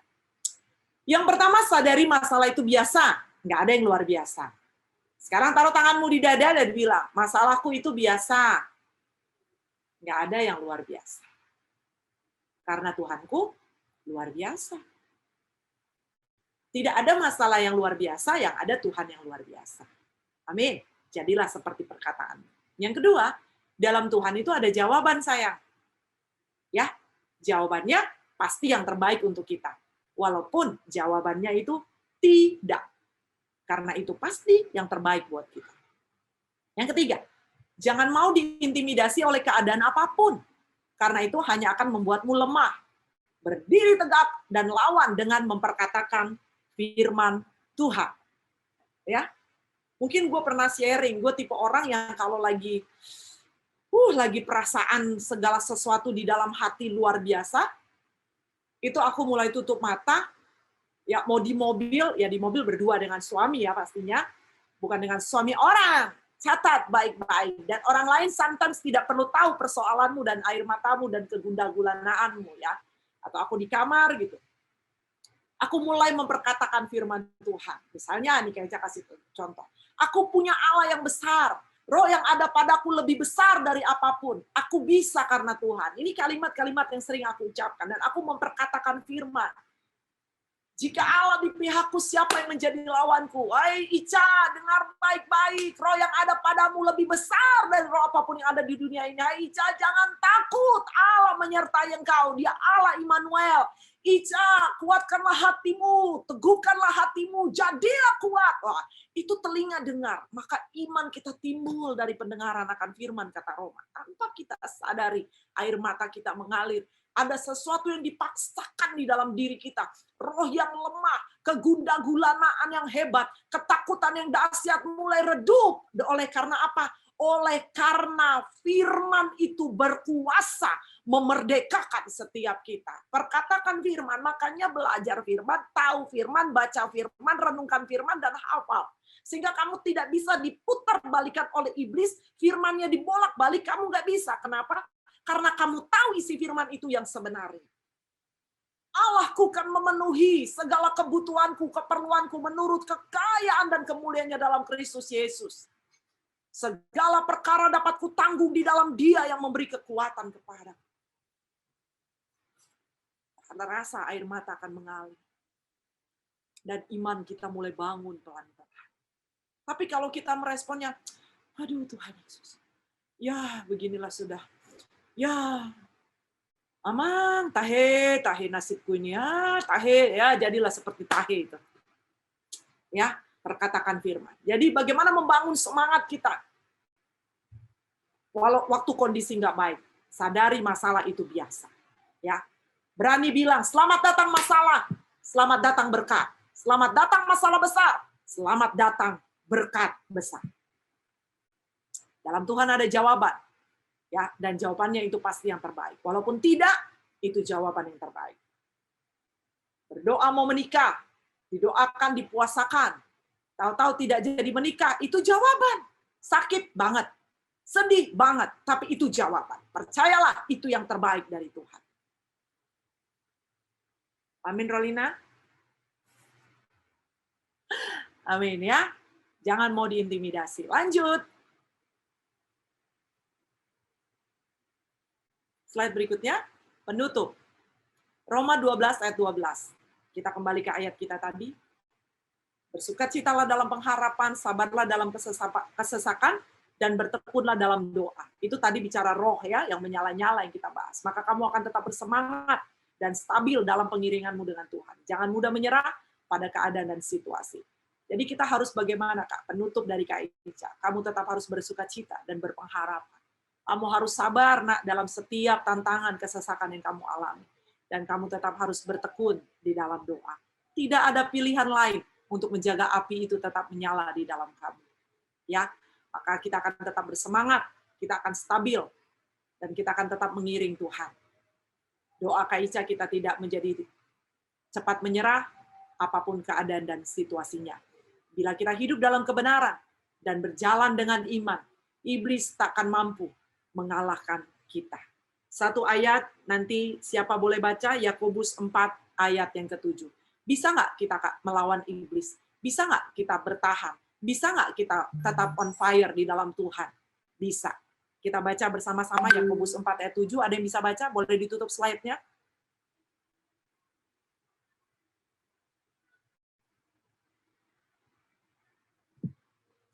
Yang pertama, sadari masalah itu biasa. Nggak ada yang luar biasa. Sekarang taruh tanganmu di dada dan bilang, masalahku itu biasa. Nggak ada yang luar biasa. Karena Tuhanku luar biasa. Tidak ada masalah yang luar biasa, yang ada Tuhan yang luar biasa. Amin. Jadilah seperti perkataan. Yang kedua, dalam Tuhan itu ada jawaban, sayang. Ya, jawabannya pasti yang terbaik untuk kita. Walaupun jawabannya itu tidak. Karena itu pasti yang terbaik buat kita. Yang ketiga, jangan mau diintimidasi oleh keadaan apapun. Karena itu hanya akan membuatmu lemah. Berdiri tegak dan lawan dengan memperkatakan firman Tuhan. Ya, mungkin gue pernah sharing, gue tipe orang yang kalau lagi perasaan segala sesuatu di dalam hati luar biasa, itu aku mulai tutup mata, ya mau di mobil berdua dengan suami ya pastinya, bukan dengan suami orang. Catat baik-baik. Dan orang lain sometimes tidak perlu tahu persoalanmu dan air matamu dan kegundah-gulanaanmu ya. Atau aku di kamar gitu. Aku mulai memperkatakan firman Tuhan. Misalnya nih kayak kasih contoh. Aku punya Allah yang besar. Roh yang ada padaku lebih besar dari apapun. Aku bisa karena Tuhan. Ini kalimat-kalimat yang sering aku ucapkan. Dan aku memperkatakan firman. Jika Allah di pihakku, siapa yang menjadi lawanku? Hai Ica, dengar baik-baik. Roh yang ada padamu lebih besar dari roh apapun yang ada di dunia ini. Hai Ica, jangan takut. Allah menyertai engkau. Dia Allah Immanuel. Ica, kuatkanlah hatimu, teguhkanlah hatimu, jadilah kuat. Wah, itu telinga dengar, maka iman kita timbul dari pendengaran akan firman, kata Roma. Tanpa kita sadari, air mata kita mengalir. Ada sesuatu yang dipaksakan di dalam diri kita. Roh yang lemah, kegundagulanaan yang hebat, ketakutan yang dahsyat mulai redup. Oleh karena apa? Oleh karena firman itu berkuasa memerdekakan setiap kita. Perkatakan firman, makanya belajar firman, tahu firman, baca firman, renungkan firman, dan hafal. Sehingga kamu tidak bisa diputar balikan oleh iblis, firmannya dibolak-balik, kamu nggak bisa. Kenapa? Karena kamu tahu isi firman itu yang sebenarnya. Allahku kan memenuhi segala kebutuhanku, keperluanku menurut kekayaan dan kemuliaannya dalam Kristus Yesus. Segala perkara dapat kutanggung di dalam Dia yang memberi kekuatan kepadaku. Karena rasa air mata akan mengalir. Dan iman kita mulai bangun pelan-pelan. Tapi kalau kita meresponnya, aduh Tuhan Yesus, ya beginilah sudah. Ya, aman, tahe nasibku ini ya, tahe ya, jadilah seperti tahe itu. Ya, perkatakan firman. Jadi bagaimana membangun semangat kita? Walau waktu kondisi nggak baik, sadari masalah itu biasa. Ya, berani bilang, selamat datang masalah, selamat datang berkat, selamat datang masalah besar, selamat datang berkat besar. Dalam Tuhan ada jawaban, ya, dan jawabannya itu pasti yang terbaik. Walaupun tidak, itu jawaban yang terbaik. Berdoa mau menikah, didoakan, dipuasakan, tahu-tahu tidak jadi menikah, itu jawaban. Sakit banget, sedih banget, tapi itu jawaban. Percayalah, itu yang terbaik dari Tuhan. Amin, Rolina? Amin ya. Jangan mau diintimidasi. Lanjut. Slide berikutnya, penutup. Roma 12 ayat 12. Kita kembali ke ayat kita tadi. Bersukacitalah dalam pengharapan, sabarlah dalam kesesakan, dan bertekunlah dalam doa. Itu tadi bicara roh ya, yang menyala-nyala yang kita bahas. Maka kamu akan tetap bersemangat dan stabil dalam pengiringanmu dengan Tuhan. Jangan mudah menyerah pada keadaan dan situasi. Jadi kita harus bagaimana, Kak? Penutup dari Kak Ica. Kamu tetap harus bersukacita dan berpengharapan. Kamu harus sabar nak dalam setiap tantangan kesesakan yang kamu alami. Dan kamu tetap harus bertekun di dalam doa. Tidak ada pilihan lain untuk menjaga api itu tetap menyala di dalam kamu. Ya, maka kita akan tetap bersemangat, kita akan stabil, dan kita akan tetap mengiring Tuhan. Doa Kak Ica kita tidak menjadi cepat menyerah, apapun keadaan dan situasinya. Bila kita hidup dalam kebenaran dan berjalan dengan iman, iblis takkan mampu mengalahkan kita. Satu ayat, nanti siapa boleh baca, Yakobus 4 ayat yang ke-7. Bisa nggak kita Kak melawan iblis? Bisa nggak kita bertahan? Bisa nggak kita tetap on fire di dalam Tuhan? Bisa. Kita baca bersama-sama Yakobus 4 ayat 7. Ada yang bisa baca? Boleh ditutup slide-nya?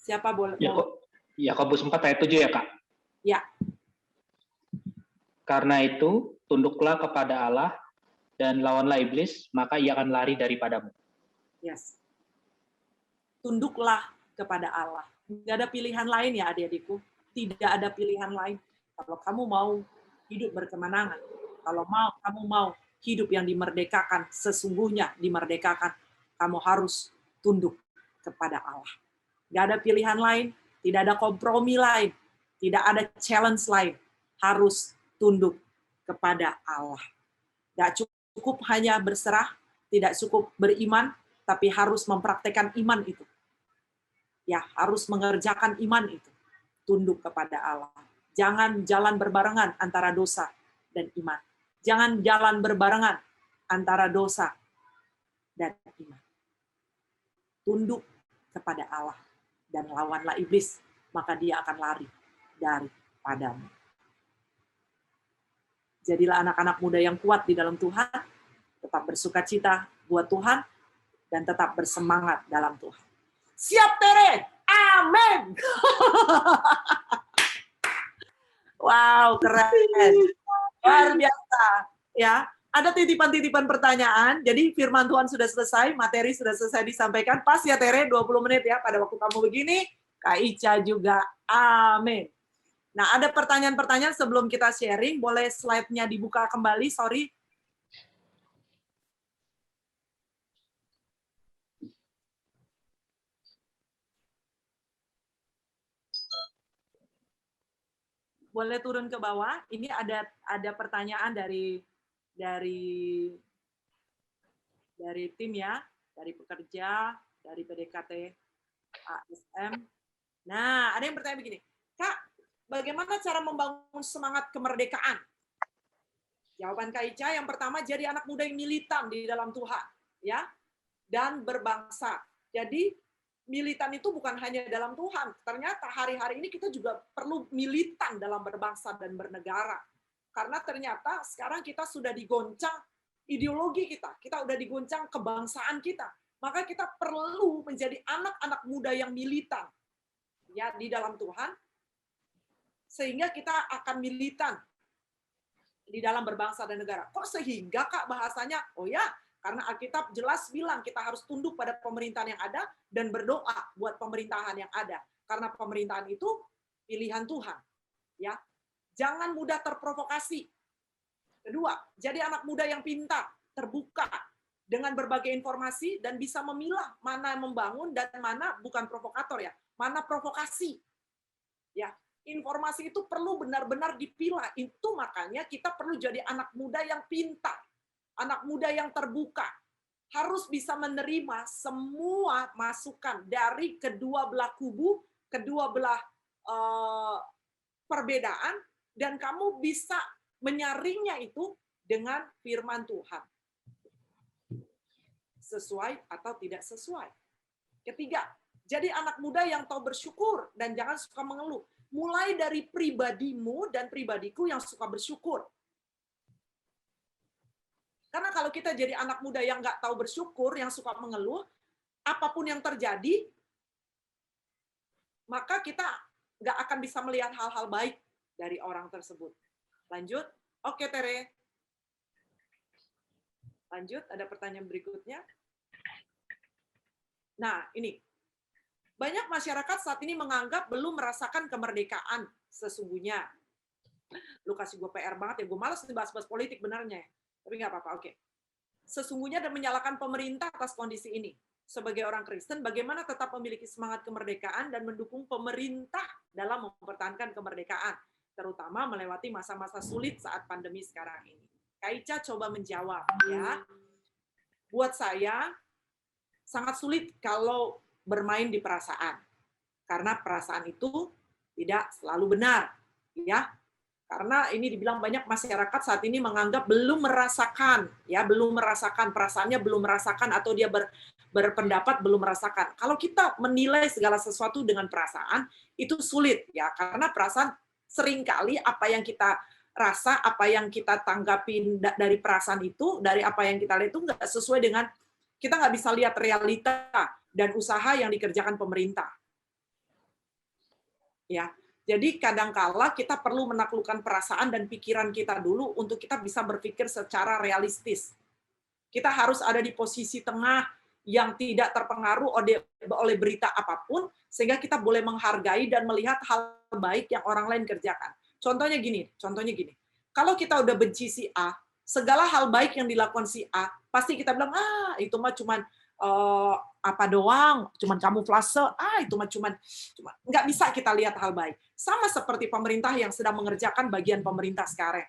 Siapa boleh? Yakobus 4 ayat 7 ya, Kak? Ya. Karena itu, tunduklah kepada Allah dan lawanlah iblis, maka ia akan lari daripadamu. Yes. Tunduklah kepada Allah. Tidak ada pilihan lain ya adik-adikku. Tidak ada pilihan lain. Kalau kamu mau hidup berkemenangan, kalau kamu mau hidup yang dimerdekakan, sesungguhnya dimerdekakan, kamu harus tunduk kepada Allah. Tidak ada pilihan lain, tidak ada kompromi lain, tidak ada challenge lain. Harus tunduk kepada Allah. Tidak cukup hanya berserah, tidak cukup beriman, tapi harus mempraktekkan iman itu. Ya, harus mengerjakan iman itu. Tunduk kepada Allah. Jangan jalan berbarengan antara dosa dan iman. Jangan jalan berbarengan antara dosa dan iman. Tunduk kepada Allah dan lawanlah iblis, maka dia akan lari daripadamu. Jadilah anak-anak muda yang kuat di dalam Tuhan, tetap bersukacita buat Tuhan, dan tetap bersemangat dalam Tuhan. Siap, Tere? Amin! Wow, keren. Luar biasa. Ya, Ada titipan-titipan pertanyaan. Jadi firman Tuhan sudah selesai, materi sudah selesai disampaikan. Pas ya Tere, 20 menit ya. Pada waktu kamu begini, Kak Ica juga. Amin. Nah, ada pertanyaan-pertanyaan sebelum kita sharing. Boleh slide-nya dibuka kembali, sorry. Boleh turun ke bawah. Ini ada pertanyaan dari tim ya, dari pekerja, dari PDKT ASM. Nah, ada yang bertanya begini, Kak, bagaimana cara membangun semangat kemerdekaan? Jawaban Kak Ica yang pertama, jadi anak muda yang militan di dalam Tuhan, ya, dan berbangsa. Jadi militan itu bukan hanya dalam Tuhan. Ternyata hari-hari ini kita juga perlu militan dalam berbangsa dan bernegara. Karena ternyata sekarang kita sudah digoncang ideologi kita. Kita udah digoncang kebangsaan kita. Maka kita perlu menjadi anak-anak muda yang militan ya di dalam Tuhan. Sehingga kita akan militan di dalam berbangsa dan negara. Kok sehingga Kak bahasanya? Oh ya, karena Alkitab jelas bilang kita harus tunduk pada pemerintahan yang ada dan berdoa buat pemerintahan yang ada. Karena pemerintahan itu pilihan Tuhan. Ya, jangan mudah terprovokasi. Kedua, jadi anak muda yang pintar, terbuka dengan berbagai informasi dan bisa memilah mana yang membangun dan mana bukan provokator ya, mana provokasi. Ya, informasi itu perlu benar-benar dipilah. Itu makanya kita perlu jadi anak muda yang pintar. Anak muda yang terbuka harus bisa menerima semua masukan dari kedua belah kubu, kedua belah perbedaan, dan kamu bisa menyaringnya itu dengan firman Tuhan. Sesuai atau tidak sesuai. Ketiga, jadi anak muda yang tahu bersyukur dan jangan suka mengeluh. Mulai dari pribadimu dan pribadiku yang suka bersyukur. Karena kalau kita jadi anak muda yang nggak tahu bersyukur, yang suka mengeluh, apapun yang terjadi, maka kita nggak akan bisa melihat hal-hal baik dari orang tersebut. Lanjut. Oke, Tere. Lanjut, ada pertanyaan berikutnya. Nah, ini. Banyak masyarakat saat ini menganggap belum merasakan kemerdekaan sesungguhnya. Lu kasih gue PR banget ya, gue malas bahas-bahas politik benarnya. Tapi nggak apa-apa, oke. Sesungguhnya dan menyalahkan pemerintah atas kondisi ini. Sebagai orang Kristen, bagaimana tetap memiliki semangat kemerdekaan dan mendukung pemerintah dalam mempertahankan kemerdekaan, terutama melewati masa-masa sulit saat pandemi sekarang ini. Kak Ica coba menjawab ya. Buat saya sangat sulit kalau bermain di perasaan. Karena perasaan itu tidak selalu benar, ya. Karena ini dibilang banyak masyarakat saat ini menganggap belum merasakan, ya, belum merasakan perasaannya, belum merasakan atau dia berpendapat belum merasakan. Kalau kita menilai segala sesuatu dengan perasaan itu sulit, ya, karena perasaan seringkali apa yang kita rasa, apa yang kita tanggapin dari perasaan itu, dari apa yang kita lihat itu nggak sesuai dengan, kita nggak bisa lihat realita dan usaha yang dikerjakan pemerintah. Ya. Jadi kadangkala kita perlu menaklukkan perasaan dan pikiran kita dulu untuk kita bisa berpikir secara realistis. Kita harus ada di posisi tengah yang tidak terpengaruh oleh berita apapun, sehingga kita boleh menghargai dan melihat hal baik yang orang lain kerjakan. Contohnya gini. Kalau kita udah benci si A, segala hal baik yang dilakukan si A, pasti kita bilang, itu mah cuman apa doang, cuman kamuflase, itu mah cuman nggak bisa kita lihat hal baik. Sama seperti pemerintah yang sedang mengerjakan bagian pemerintah sekarang.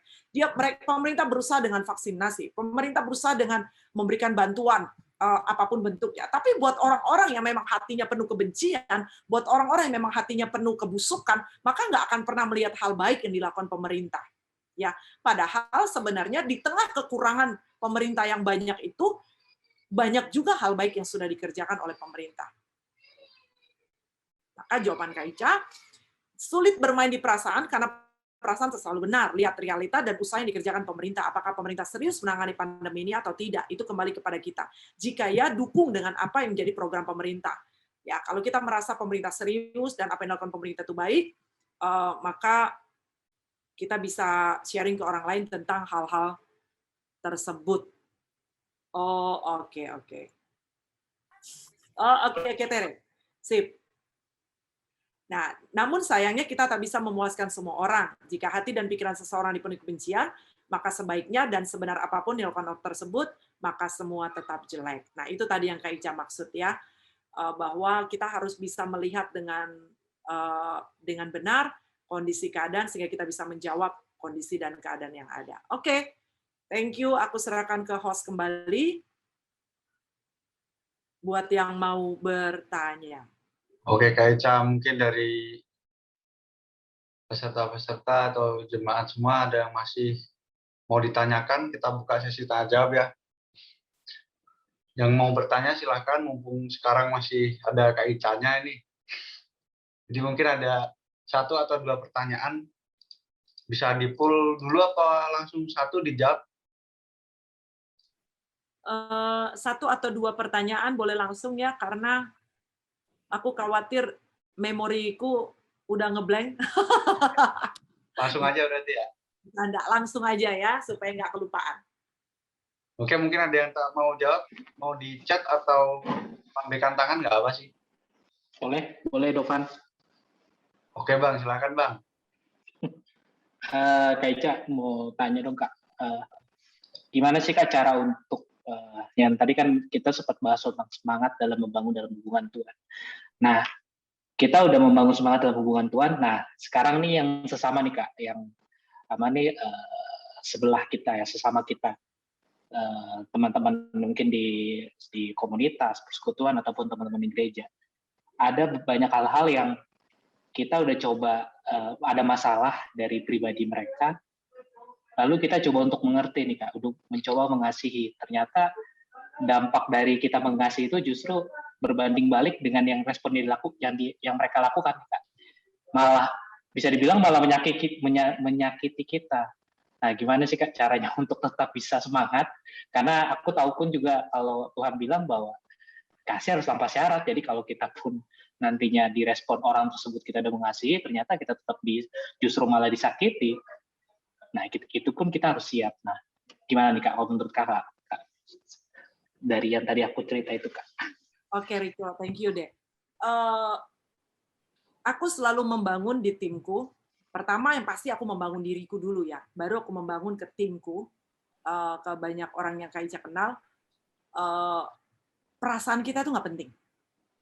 Pemerintah berusaha dengan vaksinasi, pemerintah berusaha dengan memberikan bantuan apapun bentuknya. Tapi buat orang-orang yang memang hatinya penuh kebencian, buat orang-orang yang memang hatinya penuh kebusukan, maka nggak akan pernah melihat hal baik yang dilakukan pemerintah. Ya, padahal sebenarnya di tengah kekurangan pemerintah yang banyak itu, banyak juga hal baik yang sudah dikerjakan oleh pemerintah. Maka jawaban Kak Ica, sulit bermain di perasaan karena perasaan selalu benar. Lihat realita dan usaha yang dikerjakan pemerintah. Apakah pemerintah serius menangani pandemi ini atau tidak? Itu kembali kepada kita. Jika ya, dukung dengan apa yang menjadi program pemerintah. Ya, kalau kita merasa pemerintah serius dan apa yang dilakukan pemerintah itu baik, maka kita bisa sharing ke orang lain tentang hal-hal tersebut. Oh, oke. Oh, oke, Tere. Sip. Nah, namun sayangnya kita tak bisa memuaskan semua orang. Jika hati dan pikiran seseorang dipenuhi kebencian, maka sebaiknya dan sebenar apapun dilakukan orang tersebut, maka semua tetap jelek. Nah, itu tadi yang Kak Ica maksud ya, bahwa kita harus bisa melihat dengan benar kondisi keadaan sehingga kita bisa menjawab kondisi dan keadaan yang ada. Oke, thank you. Aku serahkan ke host kembali buat yang mau bertanya. Oke, Kak Ica, mungkin dari peserta-peserta atau jemaat semua ada yang masih mau ditanyakan, kita buka sesi tanya jawab ya. Yang mau bertanya silahkan, mumpung sekarang masih ada Kak Ica-nya ini. Jadi mungkin ada 1 atau 2 pertanyaan, bisa di-pool dulu apa langsung satu dijawab? 1 atau 2 pertanyaan boleh langsung ya, karena aku khawatir memoriku udah ngeblank. Langsung aja berarti ya? Nggak, langsung aja ya, supaya nggak kelupaan. Oke, mungkin ada yang tak mau jawab, mau di chat atau lambaikan tangan, nggak apa sih? Boleh Dovan. Oke Bang, silakan Bang. Kak Ica mau tanya dong Kak, gimana sih Kak cara untuk yang tadi kan kita sempat bahas tentang semangat dalam membangun dalam hubungan Tuhan. Nah, kita udah membangun semangat dalam hubungan Tuhan. Nah, sekarang nih yang sesama nih Kak, yang sebelah kita ya, sesama kita, teman-teman mungkin di komunitas, persekutuan ataupun teman-teman di gereja, ada banyak hal-hal yang kita udah coba, ada masalah dari pribadi mereka. Lalu kita coba untuk mengerti nih Kak, untuk mencoba mengasihi. Ternyata dampak dari kita mengasihi itu justru berbanding balik dengan yang respon yang mereka lakukan Kak. Malah bisa dibilang malah menyakiti kita. Nah, gimana sih Kak caranya untuk tetap bisa semangat? Karena aku tahu pun juga kalau Tuhan bilang bahwa kasih harus tanpa syarat. Jadi kalau kita pun nantinya direspon orang tersebut kita udah mengasihi, ternyata kita tetap justru malah disakiti. Nah, itu pun kita harus siap. Nah, gimana nih Kak, kalau menurut Kakak? Dari yang tadi aku cerita itu, Kak. Oke, Rico, thank you deh. Aku selalu membangun di timku. Pertama, yang pasti aku membangun diriku dulu ya. Baru aku membangun ke timku, ke banyak orang yang Kak Ica kenal. Perasaan kita itu nggak penting.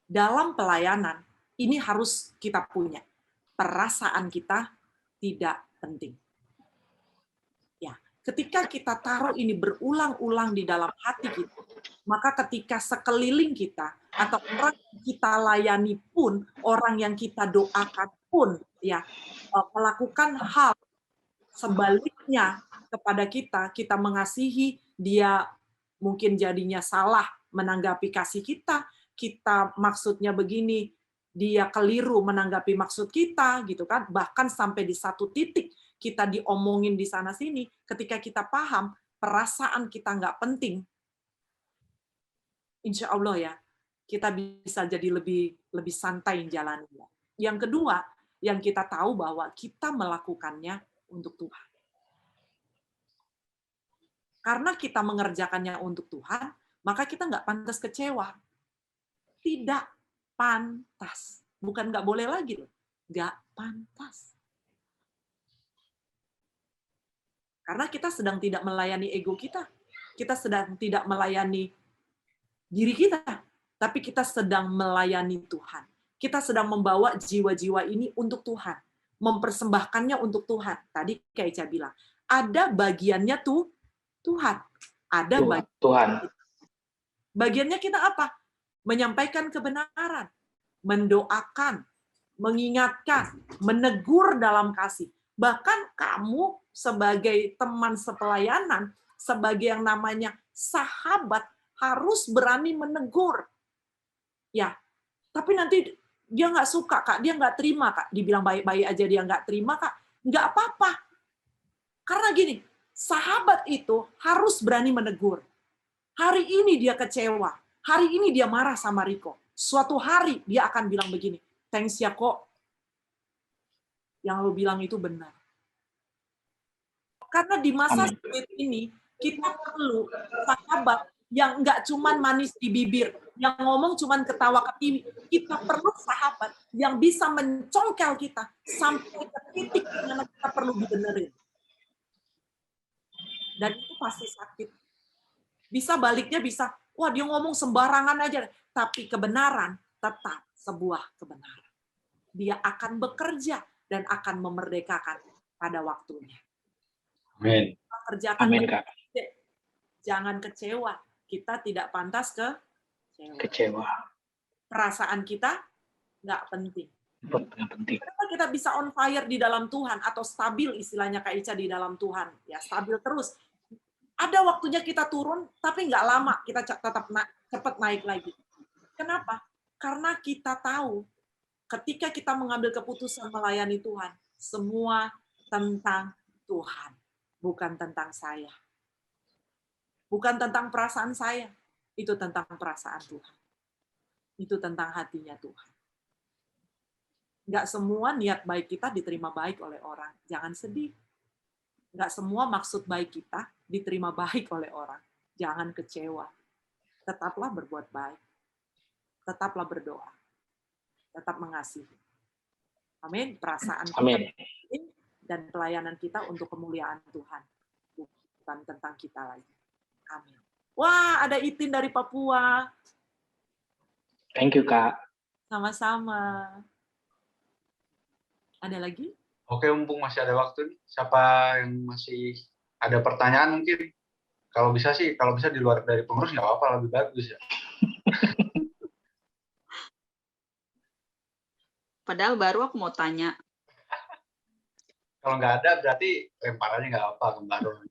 Dalam pelayanan, ini harus kita punya. Perasaan kita tidak penting. Ketika kita taruh ini berulang-ulang di dalam hati kita, maka ketika sekeliling kita atau orang yang kita layani pun, orang yang kita doakan pun, ya melakukan hal sebaliknya kepada kita mengasihi, dia mungkin jadinya salah menanggapi kasih kita maksudnya begini, dia keliru menanggapi maksud kita, gitu kan? Bahkan sampai di satu titik kita diomongin di sana-sini, ketika kita paham perasaan kita nggak penting, insya Allah ya, kita bisa jadi lebih santai jalannya. Yang kedua, yang kita tahu bahwa kita melakukannya untuk Tuhan. Karena kita mengerjakannya untuk Tuhan, maka kita nggak pantas kecewa. Tidak pantas. Bukan nggak boleh lagi loh. Nggak pantas. Karena kita sedang tidak melayani ego kita. Kita sedang tidak melayani diri kita. Tapi kita sedang melayani Tuhan. Kita sedang membawa jiwa-jiwa ini untuk Tuhan. Mempersembahkannya untuk Tuhan. Tadi kayak Ica bilang, ada bagiannya tuh Tuhan. Ada Tuhan. Bagiannya kita apa? Menyampaikan kebenaran. Mendoakan. Mengingatkan. Menegur dalam kasih. Bahkan kamu sebagai teman sepelayanan, sebagai yang namanya sahabat, harus berani menegur. Ya, tapi nanti dia nggak suka, Kak. Dia nggak terima, Kak. Dibilang baik-baik aja dia nggak terima, Kak. Nggak apa-apa. Karena gini, sahabat itu harus berani menegur. Hari ini dia kecewa. Hari ini dia marah sama Riko. Suatu hari dia akan bilang begini, thanks ya kok. Yang lo bilang itu benar. Karena di masa sulit ini, Kita perlu sahabat yang nggak cuman manis di bibir, yang ngomong cuman ketawa ke TV. Kita perlu sahabat yang bisa mencongkel kita sampai ke titik di mana kita perlu dibenerin. Dan itu pasti sakit. Bisa baliknya bisa, wah dia ngomong sembarangan aja. Tapi kebenaran tetap sebuah kebenaran. Dia akan bekerja dan akan memerdekakan pada waktunya. Amin. Kerjakan Amin, Kak. jangan kecewa. Kita tidak pantas Kecewa. perasaan kita nggak penting. Yang penting. Kenapa kita bisa on fire di dalam Tuhan atau stabil istilahnya Kak Ica di dalam Tuhan? Ya stabil terus. Ada waktunya kita turun, tapi nggak lama kita tetap cepat naik lagi. Kenapa? Karena kita tahu ketika kita mengambil keputusan melayani Tuhan, semua tentang Tuhan, bukan tentang saya. Bukan tentang perasaan saya, itu tentang perasaan Tuhan. Itu tentang hatinya Tuhan. Nggak semua niat baik kita diterima baik oleh orang. Jangan sedih. Nggak semua maksud baik kita diterima baik oleh orang. Jangan kecewa. Tetaplah berbuat baik. Tetaplah berdoa. Tetap mengasihi. Amin. Perasaan Amin. kita dan pelayanan kita untuk kemuliaan Tuhan. Bukan tentang kita lagi. Amin. Wah, ada Itin dari Papua. Thank you, Kak. Sama-sama. Ada lagi? Oke, mumpung masih ada waktu nih. Siapa yang masih ada pertanyaan mungkin? Kalau bisa di luar dari pengurus nggak apa-apa, lebih bagus ya. Padahal baru aku mau tanya. Kalau nggak ada berarti lempar aja nggak apa-apa kembaran.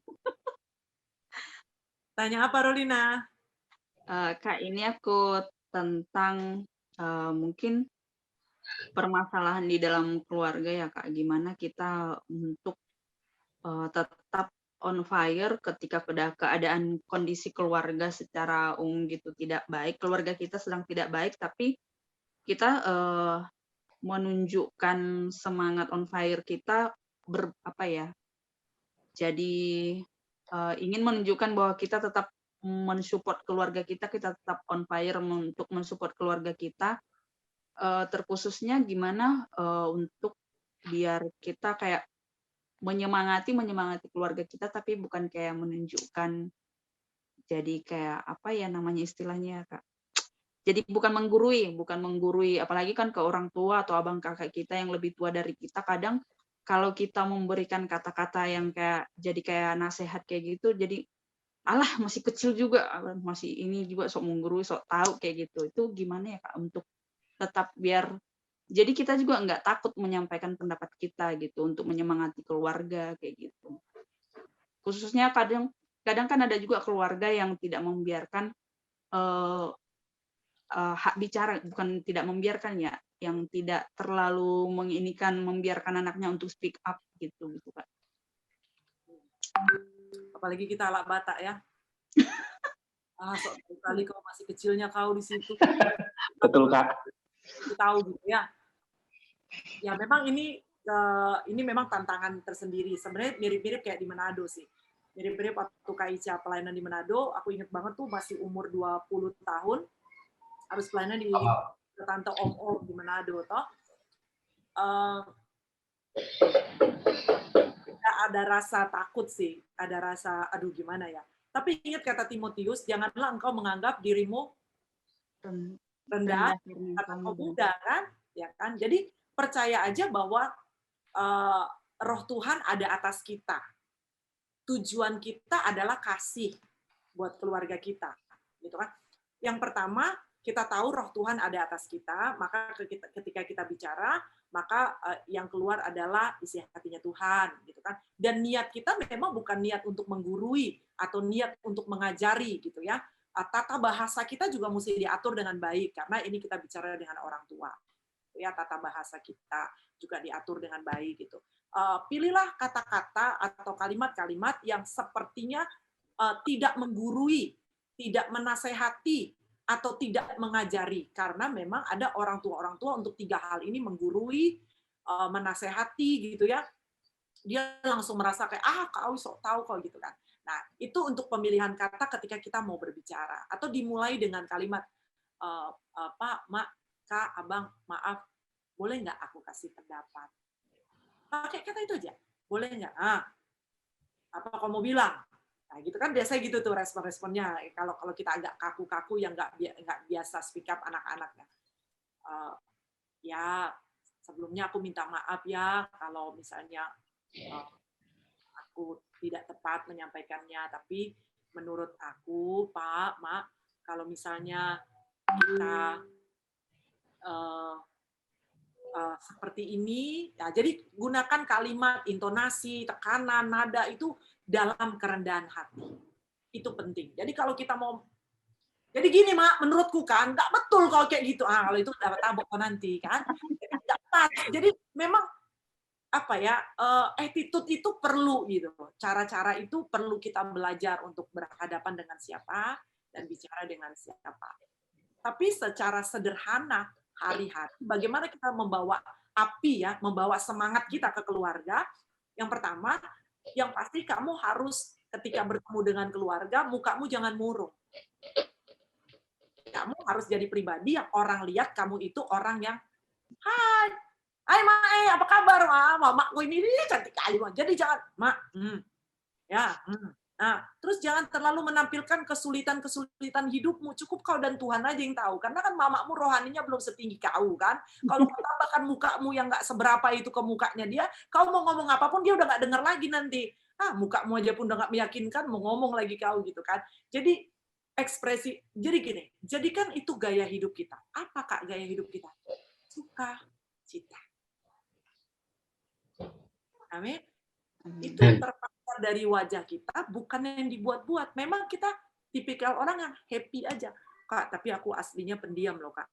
Tanya apa, Rolina? Kak, ini aku tentang mungkin permasalahan di dalam keluarga ya Kak. Gimana kita untuk tetap on fire ketika keadaan kondisi keluarga secara umum gitu tidak baik. Keluarga kita sedang tidak baik, tapi kita menunjukkan semangat on fire kita jadi ingin menunjukkan bahwa kita tetap mensupport keluarga kita tetap on fire untuk mensupport keluarga kita, terkhususnya gimana untuk biar kita kayak menyemangati keluarga kita, tapi bukan kayak menunjukkan jadi kayak apa ya namanya istilahnya Kak, jadi bukan menggurui, apalagi kan ke orang tua atau abang kakak kita yang lebih tua dari kita. Kadang kalau kita memberikan kata-kata yang kayak nasihat kayak gitu, jadi alah masih kecil juga, masih ini juga sok menggurui, sok tahu kayak gitu. Itu gimana ya Kak untuk tetap biar jadi kita juga nggak takut menyampaikan pendapat kita gitu untuk menyemangati keluarga kayak gitu. Khususnya kadang kan ada juga keluarga yang tidak membiarkan hak bicara, bukan tidak membiarkan ya, yang tidak terlalu membiarkan anaknya untuk speak up gitu Kak. Apalagi kita anak Batak ya. Sok kali kau masih kecilnya kau di situ. Betul, Kak. Kita tahu gitu ya. Ya memang ini memang tantangan tersendiri. Sebenarnya mirip-mirip kayak di Manado sih. Mirip-mirip waktu Kak Ica pelayanan di Manado, aku ingat banget tuh masih umur 20 tahun. Harus pelayanan di tante om di Manado toh. Ada rasa takut sih, ada rasa aduh gimana ya. Tapi ingat kata Timotius, janganlah engkau menganggap dirimu rendah karena engkau muda kan, ya kan. Jadi percaya aja bahwa Roh Tuhan ada atas kita. Tujuan kita adalah kasih buat keluarga kita, gitu kan. Yang pertama, kita tahu Roh Tuhan ada atas kita, maka ketika kita bicara, maka yang keluar adalah isi hatinya Tuhan, gitu kan. Dan niat kita memang bukan niat untuk menggurui atau niat untuk mengajari, gitu ya. Tata bahasa kita juga mesti diatur dengan baik, karena ini kita bicara dengan orang tua. Ya, tata bahasa kita juga diatur dengan baik, gitu. Pilihlah kata-kata atau kalimat-kalimat yang sepertinya tidak menggurui, tidak menasehati, atau tidak mengajari, karena memang ada orang tua untuk 3 hal ini, menggurui, menasehati gitu ya, dia langsung merasa kayak kau sok tahu kok gitu kan. Nah, itu untuk pemilihan kata ketika kita mau berbicara. Atau dimulai dengan kalimat, Pak, Mak, Kak, Abang, maaf, boleh nggak aku kasih pendapat? Pakai kata itu aja. Boleh nggak? Apa kamu mau bilang? Nah, gitu kan biasanya gitu tuh respon-responnya. Kalau kita agak kaku-kaku yang nggak biasa speak up anak-anak ya. Ya, sebelumnya aku minta maaf ya kalau misalnya aku tidak tepat menyampaikannya. Tapi menurut aku, Pak, Mak, kalau misalnya kita seperti ini, ya, jadi gunakan kalimat, intonasi, tekanan, nada itu dalam kerendahan hati. Itu penting. Jadi kalau kita mau, jadi gini Mak, menurutku kan, nggak betul kalau kayak gitu. Kalau itu dapat tabok nanti kan. Nggak pas. Jadi memang apa ya, attitude itu perlu gitu. Cara-cara itu perlu kita belajar untuk berhadapan dengan siapa dan bicara dengan siapa. Tapi secara sederhana hari-hari, bagaimana kita membawa api ya, membawa semangat kita ke keluarga. Yang pertama, yang pasti kamu harus ketika bertemu dengan keluarga, mukamu jangan murung. Kamu harus jadi pribadi yang orang lihat kamu itu orang yang, hai Mae, apa kabar? Mamaku ini cantik kali. Jadi jangan, Mak, Nah, terus jangan terlalu menampilkan kesulitan-kesulitan hidupmu. Cukup kau dan Tuhan aja yang tahu. Karena kan mamamu rohaninya belum setinggi kau kan. Kalau kau tambahkan mukamu yang nggak seberapa itu ke mukanya dia, kau mau ngomong apapun dia udah nggak dengar lagi nanti. Mukamu aja pun udah nggak meyakinkan, mau ngomong lagi kau gitu kan. Jadi ekspresi, jadi gini, jadikan itu gaya hidup kita. Apa Kak gaya hidup kita? Suka, cita. Amin. Itu terpancar dari wajah kita, bukan yang dibuat-buat. Memang kita tipikal orang yang happy aja. Kak, tapi aku aslinya pendiam loh, Kak.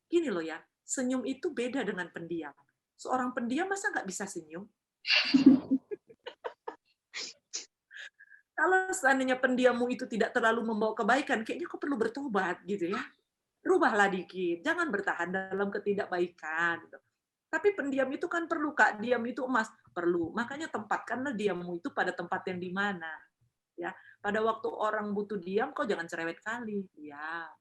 Gini loh ya, senyum itu beda dengan pendiam. Seorang pendiam masa nggak bisa senyum? Kalau seandainya pendiammu itu tidak terlalu membawa kebaikan, kayaknya kau perlu bertobat gitu ya. Rubahlah dikit, jangan bertahan dalam ketidakbaikan. Gitu. Tapi pendiam itu kan perlu, Kak. Diam itu emas. Perlu. Makanya tempatkanlah diammu itu pada tempat yang di mana. Ya. Pada waktu orang butuh diam, kau jangan cerewet kali. Diam.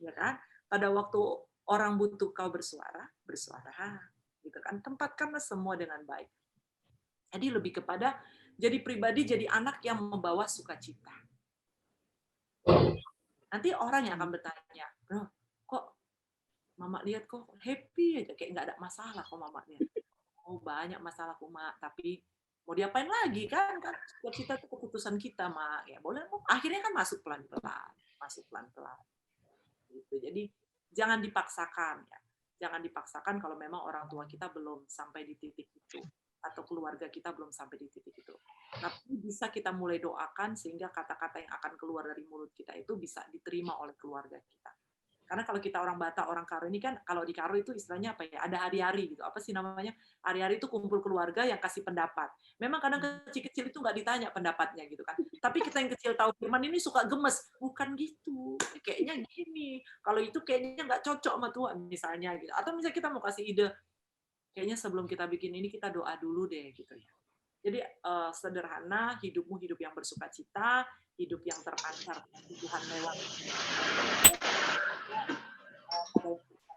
Ya kan? Pada waktu orang butuh kau bersuara, bersuara. Gitu kan? Tempatkanlah semua dengan baik. Jadi lebih kepada jadi pribadi, jadi anak yang membawa sukacita. Nanti orang yang akan bertanya, bro, kok Mama lihat kok happy aja, kayak nggak ada masalah kok Mama lihat. Oh banyak masalah kok Mak, tapi mau diapain lagi kan sukacita itu keputusan kita Mak. Ya boleh, akhirnya kan masuk pelan-pelan, gitu. Jadi jangan dipaksakan ya, jangan dipaksakan kalau memang orang tua kita belum sampai di titik itu atau keluarga kita belum sampai di titik itu. Tapi bisa kita mulai doakan sehingga kata-kata yang akan keluar dari mulut kita itu bisa diterima oleh keluarga kita. Karena kalau kita orang Batak, orang Karo ini kan, kalau di Karo itu istilahnya apa ya? Ada hari-hari gitu. Apa sih namanya? Hari-hari itu kumpul keluarga yang kasih pendapat. Memang kadang kecil-kecil itu nggak ditanya pendapatnya gitu kan. Tapi kita yang kecil tahu firman ini suka gemes. Bukan gitu. Kayaknya gini. Kalau itu kayaknya nggak cocok sama Tuhan misalnya gitu. Atau misalnya kita mau kasih ide, kayaknya sebelum kita bikin ini kita doa dulu deh gitu ya. Jadi sederhana, hidupmu hidup yang bersukacita, hidup yang terpancar Tuhan lewat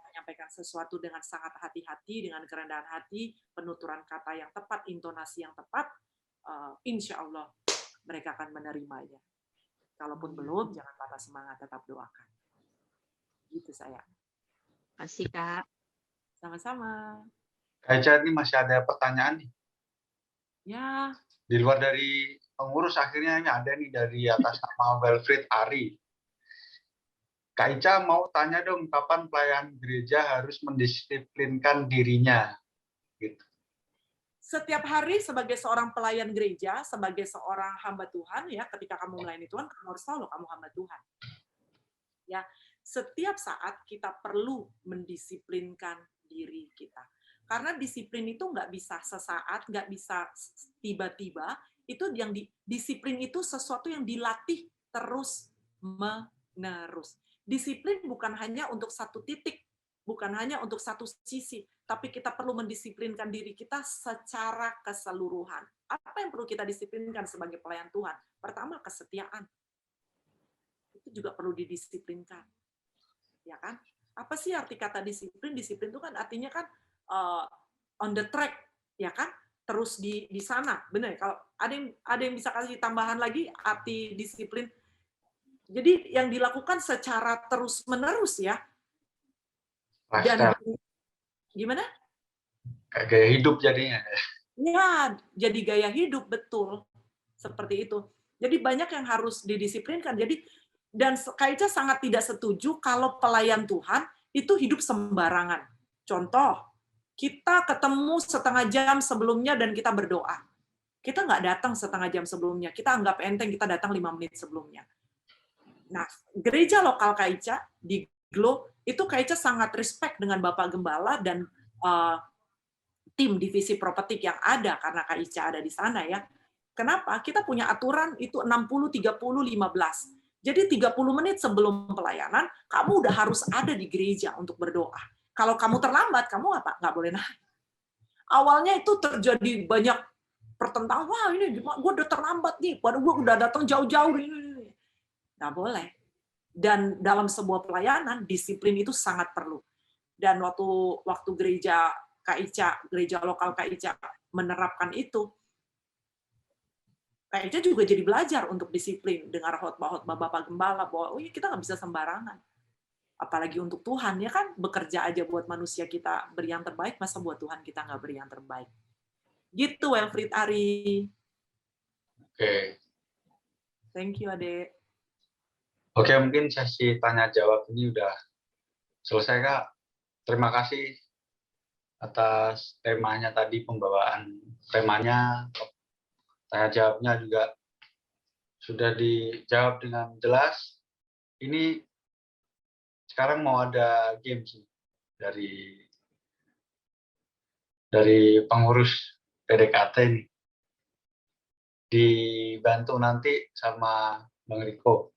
menyampaikan sesuatu dengan sangat hati-hati, dengan kerendahan hati, penuturan kata yang tepat, intonasi yang tepat, insya Allah mereka akan menerimanya. Kalaupun belum, jangan patah semangat, tetap doakan. Gitu saya. Kasih Kak. Sama-sama. Kak Ica, ini masih ada pertanyaan nih. Ya. Di luar dari pengurus, akhirnya ini ada nih dari atas nama Wilfried Ari. Kak Ica mau tanya dong, kapan pelayan gereja harus mendisiplinkan dirinya? Gitu. Setiap hari sebagai seorang pelayan gereja, sebagai seorang hamba Tuhan, ya, ketika kamu melayani Tuhan, kamu harus tahu loh kamu hamba Tuhan. Ya, setiap saat kita perlu mendisiplinkan diri kita. Karena disiplin itu nggak bisa sesaat, nggak bisa tiba-tiba. Itu yang disiplin itu sesuatu yang dilatih terus menerus. Disiplin bukan hanya untuk satu titik bukan hanya untuk satu sisi, tapi kita perlu mendisiplinkan diri kita secara keseluruhan. Apa yang perlu kita disiplinkan sebagai pelayan Tuhan? Pertama, kesetiaan. Itu juga perlu didisiplinkan. Ya kan? Apa sih arti kata disiplin? Disiplin itu kan artinya kan on the track, ya kan? Terus di sana, benar. Kalau ada yang bisa kasih tambahan lagi arti disiplin. Jadi yang dilakukan secara terus-menerus ya. Dan gimana? Kayak gaya hidup jadinya. Ya, jadi gaya hidup, betul. Seperti itu. Jadi banyak yang harus didisiplinkan. Jadi dan Kaica sangat tidak setuju kalau pelayan Tuhan itu hidup sembarangan. Contoh, kita ketemu setengah jam sebelumnya dan kita berdoa. Kita nggak datang setengah jam sebelumnya. Kita anggap enteng, kita datang 5 menit sebelumnya. Nah, gereja lokal Kaica di Glo, itu Kaica sangat respect dengan Bapak Gembala dan tim divisi propetik yang ada, karena Kaica ada di sana ya. Kenapa? Kita punya aturan itu 60, 30, 15. Jadi 30 menit sebelum pelayanan, kamu udah harus ada di gereja untuk berdoa. Kalau kamu terlambat, kamu apa? Nggak boleh naik. Awalnya itu terjadi banyak pertentangan, wah ini gue udah terlambat nih, padahal gue udah datang jauh-jauh. Nggak boleh. Dan dalam sebuah pelayanan, disiplin itu sangat perlu. Dan waktu gereja Kaica, gereja lokal Kaica menerapkan itu, Kaica juga jadi belajar untuk disiplin. Dengar khotbah-khotbah Bapak Gembala, bahwa kita nggak bisa sembarangan. Apalagi untuk Tuhan, ya kan bekerja aja buat manusia kita beri yang terbaik, masa buat Tuhan kita nggak beri yang terbaik. Gitu, Wilfried Ari. Oke. Thank you, Ade. Oke, mungkin sesi tanya jawab ini udah selesai, Kak. Terima kasih atas temanya tadi, pembawaan temanya, tanya jawabnya juga sudah dijawab dengan jelas. Ini sekarang mau ada games dari pengurus PDKT ini. Dibantu nanti sama Bang Riko.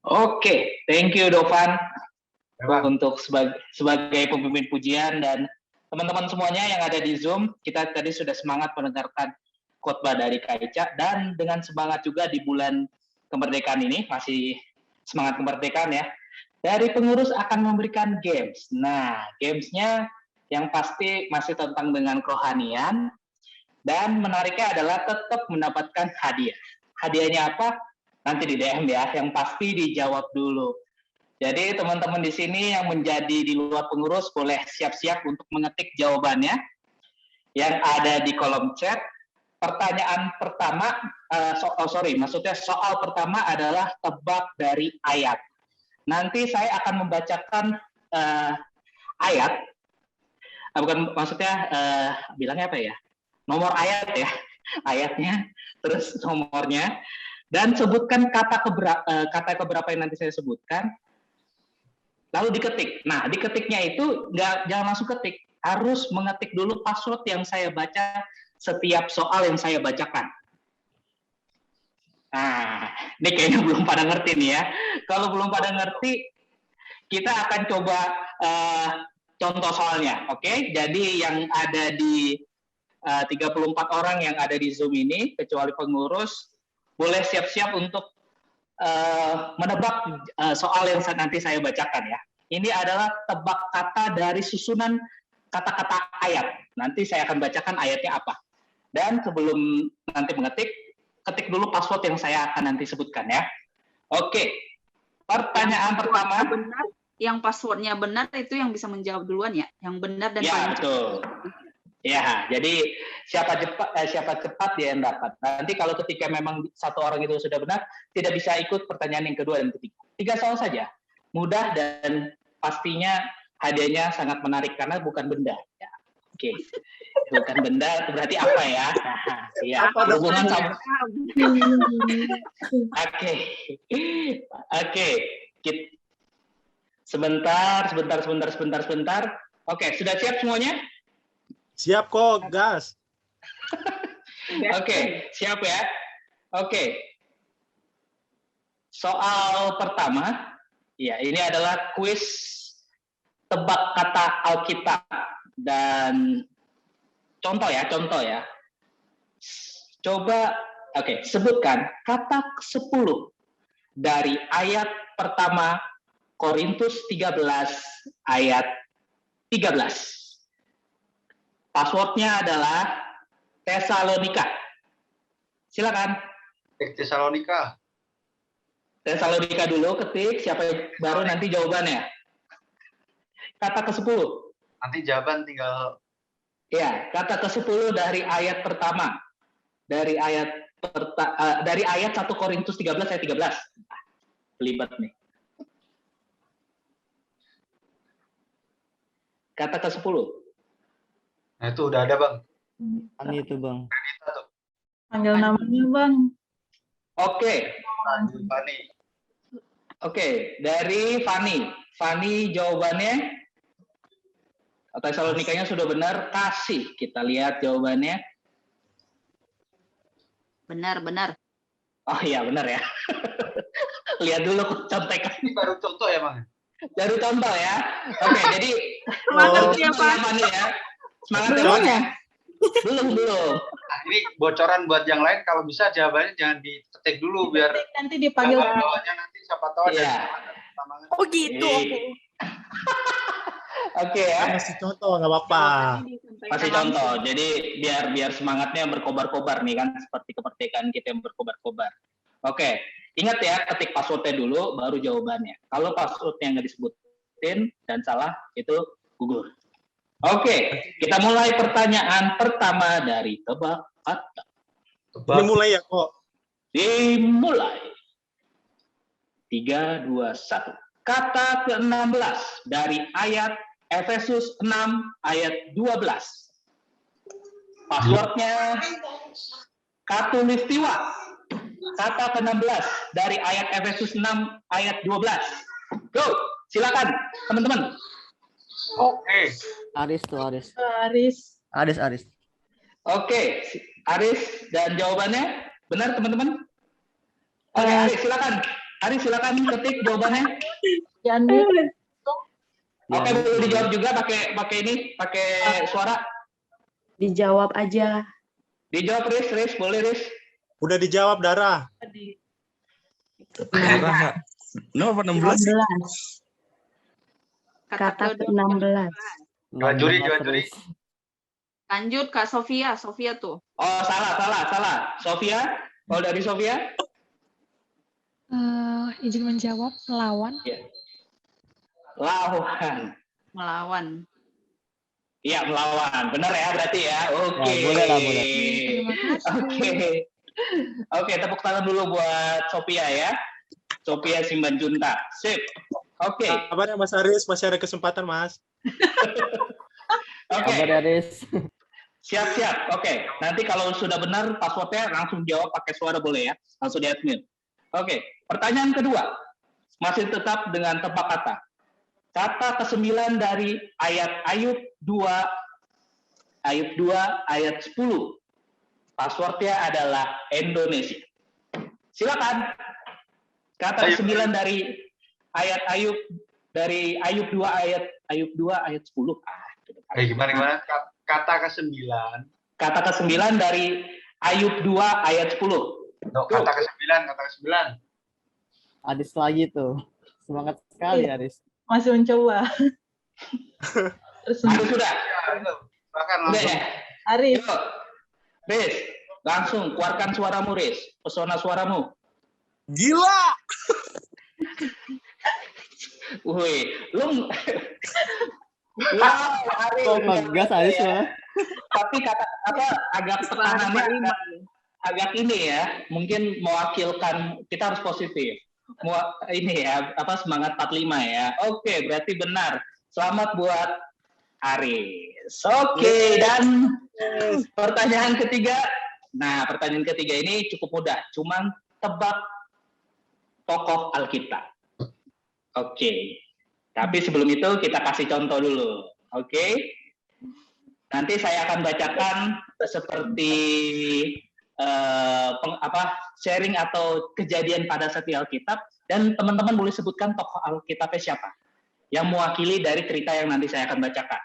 Oke, thank you Dovan Ya, untuk sebagai pemimpin pujian, dan teman-teman semuanya yang ada di Zoom. Kita tadi sudah semangat mendengarkan khotbah dari Kaica, dan dengan semangat juga di bulan kemerdekaan ini, masih semangat kemerdekaan ya. Dari pengurus akan memberikan games. Nah, gamesnya yang pasti masih tentang dengan kerohanian, dan menariknya adalah tetap mendapatkan hadiah. Hadiahnya apa? Nanti di DM ya, yang pasti dijawab dulu. Jadi teman-teman di sini yang menjadi di luar pengurus boleh siap-siap untuk mengetik jawabannya yang ada di kolom chat. Pertanyaan pertama, soal pertama adalah tebak dari ayat. Nanti saya akan membacakan ayat, bilangnya apa ya? Nomor ayat ya, ayatnya, terus nomornya. Dan sebutkan kata keberapa yang nanti saya sebutkan, lalu diketik. Nah, diketiknya itu jangan langsung ketik, harus mengetik dulu password yang saya baca setiap soal yang saya bacakan. Nah, ini kayaknya belum pada ngerti nih ya. Kalau belum pada ngerti, kita akan coba contoh soalnya, oke? Jadi yang ada di 34 orang yang ada di Zoom ini, kecuali pengurus, boleh siap-siap untuk menebak soal yang nanti saya bacakan ya. Ini adalah tebak kata dari susunan kata-kata ayat. Nanti saya akan bacakan ayatnya apa. Dan sebelum nanti mengetik, ketik dulu password yang saya akan nanti sebutkan ya. Oke, pertanyaan pertama. Benar, yang passwordnya benar itu yang bisa menjawab duluan ya. Yang benar dan ya, betul. Ya, jadi siapa cepat dia yang dapat. Nanti kalau ketika memang satu orang itu sudah benar, tidak bisa ikut pertanyaan yang kedua dan ketiga. 3 soal saja, mudah, dan pastinya hadiahnya sangat menarik karena bukan benda. Ya. Oke, bukan benda berarti apa ya? Nah, ya, hubungan sama. Oke. Sebentar. Oke, sudah siap semuanya? Siap kok, gas. Oke, siap ya. Oke. Soal pertama, Ya, ini adalah kuis tebak kata Alkitab dan contoh ya. Coba, sebutkan kata 10 dari ayat pertama Korintus 13 ayat 13. Passwordnya adalah Tesalonika. Silakan. Tesalonika dulu ketik, siapa yang baru nanti jawabannya. Kata ke-10. Nanti jawaban tinggal Ya, kata ke-10 dari ayat pertama. Dari ayat 1 Korintus 13 ayat 13. Belibet nih. Kata ke-10. Nah, itu udah ada, Bang. Ini itu Bang. Panggil namanya Bang. Oke. Fani. Oke, dari Fani. Fani jawabannya. Tesalonikanya sudah benar. Kasih. Kita lihat jawabannya. Benar. Oh iya, benar ya. Lihat dulu contekan. Ini baru contoh ya, Bang? Dari contoh ya. Oke, jadi Semangat ya, Pak. Fani ya. Semangat ya, Belum Fani. ya? Belum. Nah, ini bocoran buat yang lain, kalau bisa jawabannya jangan diketik dulu biar Nanti dipanggil. bawahnya nanti siapa tahu ada Iya. pertambangan. Oh gitu. Oke ya. Masih contoh, nggak apa-apa. Masih contoh. Jadi biar semangatnya berkobar-kobar nih kan, seperti kemerdekaan kita yang berkobar-kobar. Oke, ingat ya, ketik passwordnya dulu, baru jawabannya. Kalau passwordnya nggak disebutin dan salah, itu gugur. Oke, kita mulai pertanyaan pertama dari tebak kata. Ini mulai ya kok. Dimulai. 3, 2, 1. Kata ke-16 dari ayat Efesus 6 ayat 12. Passwordnya katulistiwa. Kata ke-16 dari ayat Efesus 6 ayat 12. Go, silakan teman-teman. Oke. Aris tuh Aris. Aris. Oke, Aris dan jawabannya benar teman-teman? Oke, Aris silakan ketik jawabannya. Jangan. Oke, boleh dijawab juga pakai suara. Dijawab aja. Dijawab Riz, boleh Riz. Udah dijawab Dara. Nomor 16. 16. Kata ke-16. Jual juri. Lanjut Kak Sofia tuh. Oh, salah. Sofia, kalau dari Sofia? Izin menjawab, melawan. Lawan. Melawan. Iya, melawan. Benar ya berarti ya. Oke. Ya, boleh. Terima kasih. Oke, tepuk tangan dulu buat Sophia ya. Sophia Simbanjunta. Sip. Oke. Kabarnya Mas Aris, masih ada kesempatan Mas. Oke. Kabar Aris. Siap. Oke. Nanti kalau sudah benar passwordnya langsung jawab pakai suara boleh ya. Langsung di-admin. Oke. Pertanyaan kedua. Masih tetap dengan tebak kata. Kata ke-9 dari ayat Ayub 2 ayat 10. Passwordnya adalah Indonesia. Silakan. Kata ke-9 dari ayat Ayub 2 ayat 10. Gimana? Kata ke-9. Kata ke-9 dari Ayub 2 ayat 10. Kata ke-9. Aris lagi tuh. Semangat sekali Aris. Masih mencoba. Aris sudah. Silakan Udah langsung. ya. Aris. Yuk. Riz, langsung keluarkan suaramu Riz. Pesona suaramu. Gila. Wih, lu wow, Aris. Kok ngegas Aris malah? Tapi kata agak tekanannya agak ini ya, mungkin mewakilkan, kita harus positif. Ini ya, semangat 45 ya. Oke, berarti benar. Selamat buat Aris. Oke, dan pertanyaan ketiga. Nah, pertanyaan ketiga ini cukup mudah. Cuman tebak tokoh Alkitab. Oke. Tapi sebelum itu kita kasih contoh dulu. Oke. Nanti saya akan bacakan seperti sharing atau kejadian pada saat di Alkitab, dan teman-teman boleh sebutkan tokoh Alkitabnya siapa yang mewakili dari cerita yang nanti saya akan bacakan.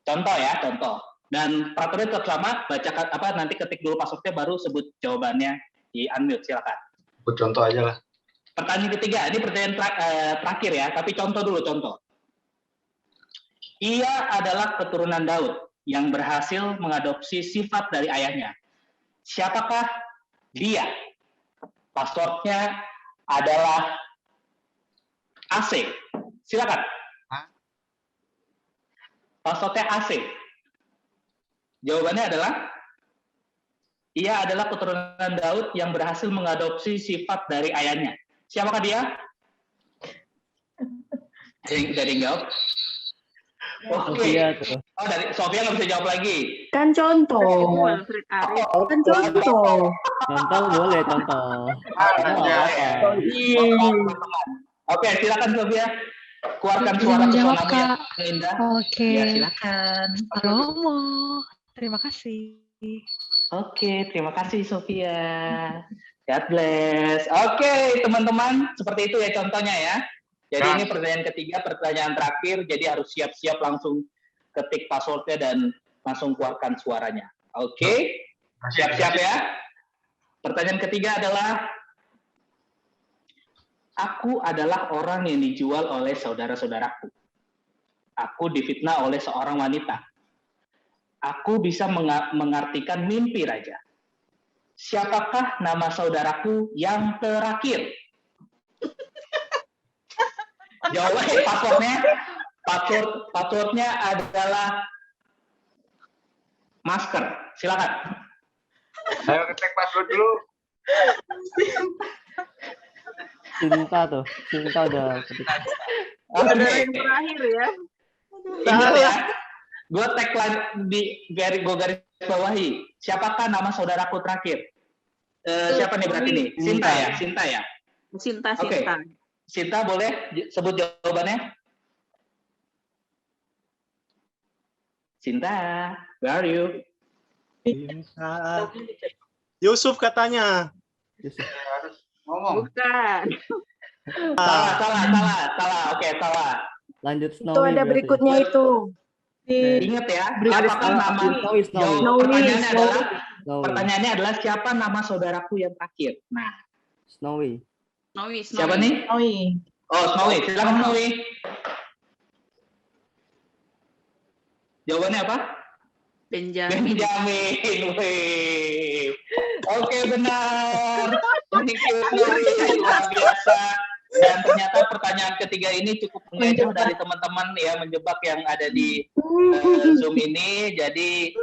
Contoh ya, contoh. Dan peraturan tetap sama, bacakan nanti ketik dulu passwordnya baru sebut jawabannya di unmute, silakan. Sebut contoh aja lah. Pertanyaan ketiga, ini pertanyaan terakhir ya, tapi contoh dulu, contoh. Ia adalah keturunan Daud yang berhasil mengadopsi sifat dari ayahnya. Siapakah dia? Passwordnya adalah AC. Silakan. Passwordnya AC. Jawabannya adalah ia adalah keturunan Daud yang berhasil mengadopsi sifat dari ayahnya. Siapakah dia? Dari jawab. Oke. Oh, dari Sofia nggak bisa jawab lagi. Kan contoh. Wilfried Arif. Kan contoh. Contoh boleh, contoh. Oke, silakan Sofia. Keluarkan Izin suara menjawab, pesonamu Kak. yang indah. Oke. Ya, silakan. Romo. Terima kasih. Oke, terima kasih Sofia. God bless. Oke, teman-teman, seperti itu ya contohnya ya. Jadi ini pertanyaan ketiga, pertanyaan terakhir, jadi harus siap-siap langsung ketik passwordnya dan langsung keluarkan suaranya. Oke, siap-siap ya. Pertanyaan ketiga adalah, aku adalah orang yang dijual oleh saudara-saudaraku. Aku difitnah oleh seorang wanita. Aku bisa mengartikan mimpi raja. Siapakah nama saudaraku yang terakhir? Jawabannya passwordnya adalah masker. Silakan. Ayo ketik password dulu. Cinta tuh. Cinta udah ketik. Saudara yang terakhir ya. Ingat ya. Gue tagline gue garis bawahi. Siapakah nama saudaraku terakhir? Siapa nih berarti nih? Sinta ya? Sinta ya? Sinta, Oke. Sinta. Sinta boleh sebut jawabannya? Sinta, where are you? Cinta. Yusuf katanya. Harus ngomong. Bukan. Salah. Oke, salah. Lanjut Itu Snowy. ada berarti. berikutnya itu. Ingat ya, apakah nama pertanyaannya adalah siapa nama saudaraku yang terakhir? Nah, Snowy. siapa nih? Oh, Snowy. Silakan Snowy. Jawabannya apa? Benjamin. Wih. Oke, benar. Thank you, Snowy. Luar biasa. Dan ternyata pertanyaan ketiga ini cukup menjebak dari teman-teman ya, menjebak yang ada di Zoom ini. Jadi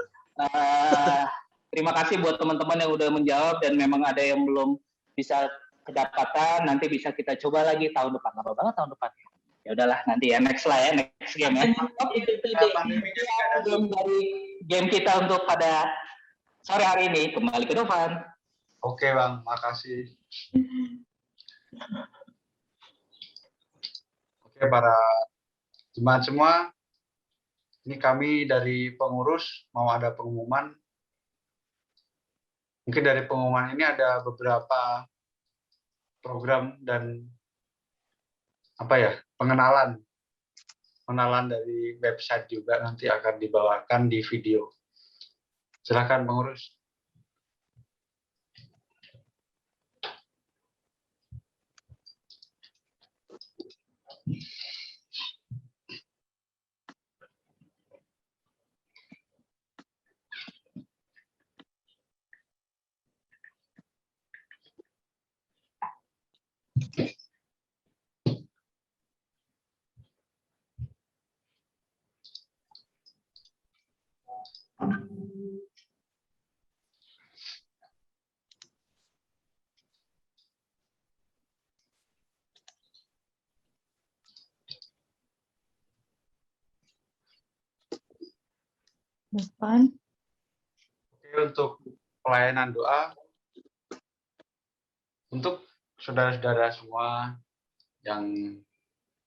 terima kasih buat teman-teman yang udah menjawab, dan memang ada yang belum bisa kedapatan, nanti bisa kita coba lagi tahun depan. Apa banget tahun depan? Ya udahlah, nanti ya next lah ya, next game ya. Oke, belum dari game kita untuk pada sore hari ini. Kembali ke Dovan. Oke Bang, makasih. Oke para jemaat semua, ini kami dari pengurus mau ada pengumuman. Mungkin dari pengumuman ini ada beberapa program dan pengenalan dari website juga nanti akan dibawakan di video. Silakan pengurus. Depan. Oke, untuk pelayanan doa untuk saudara-saudara semua yang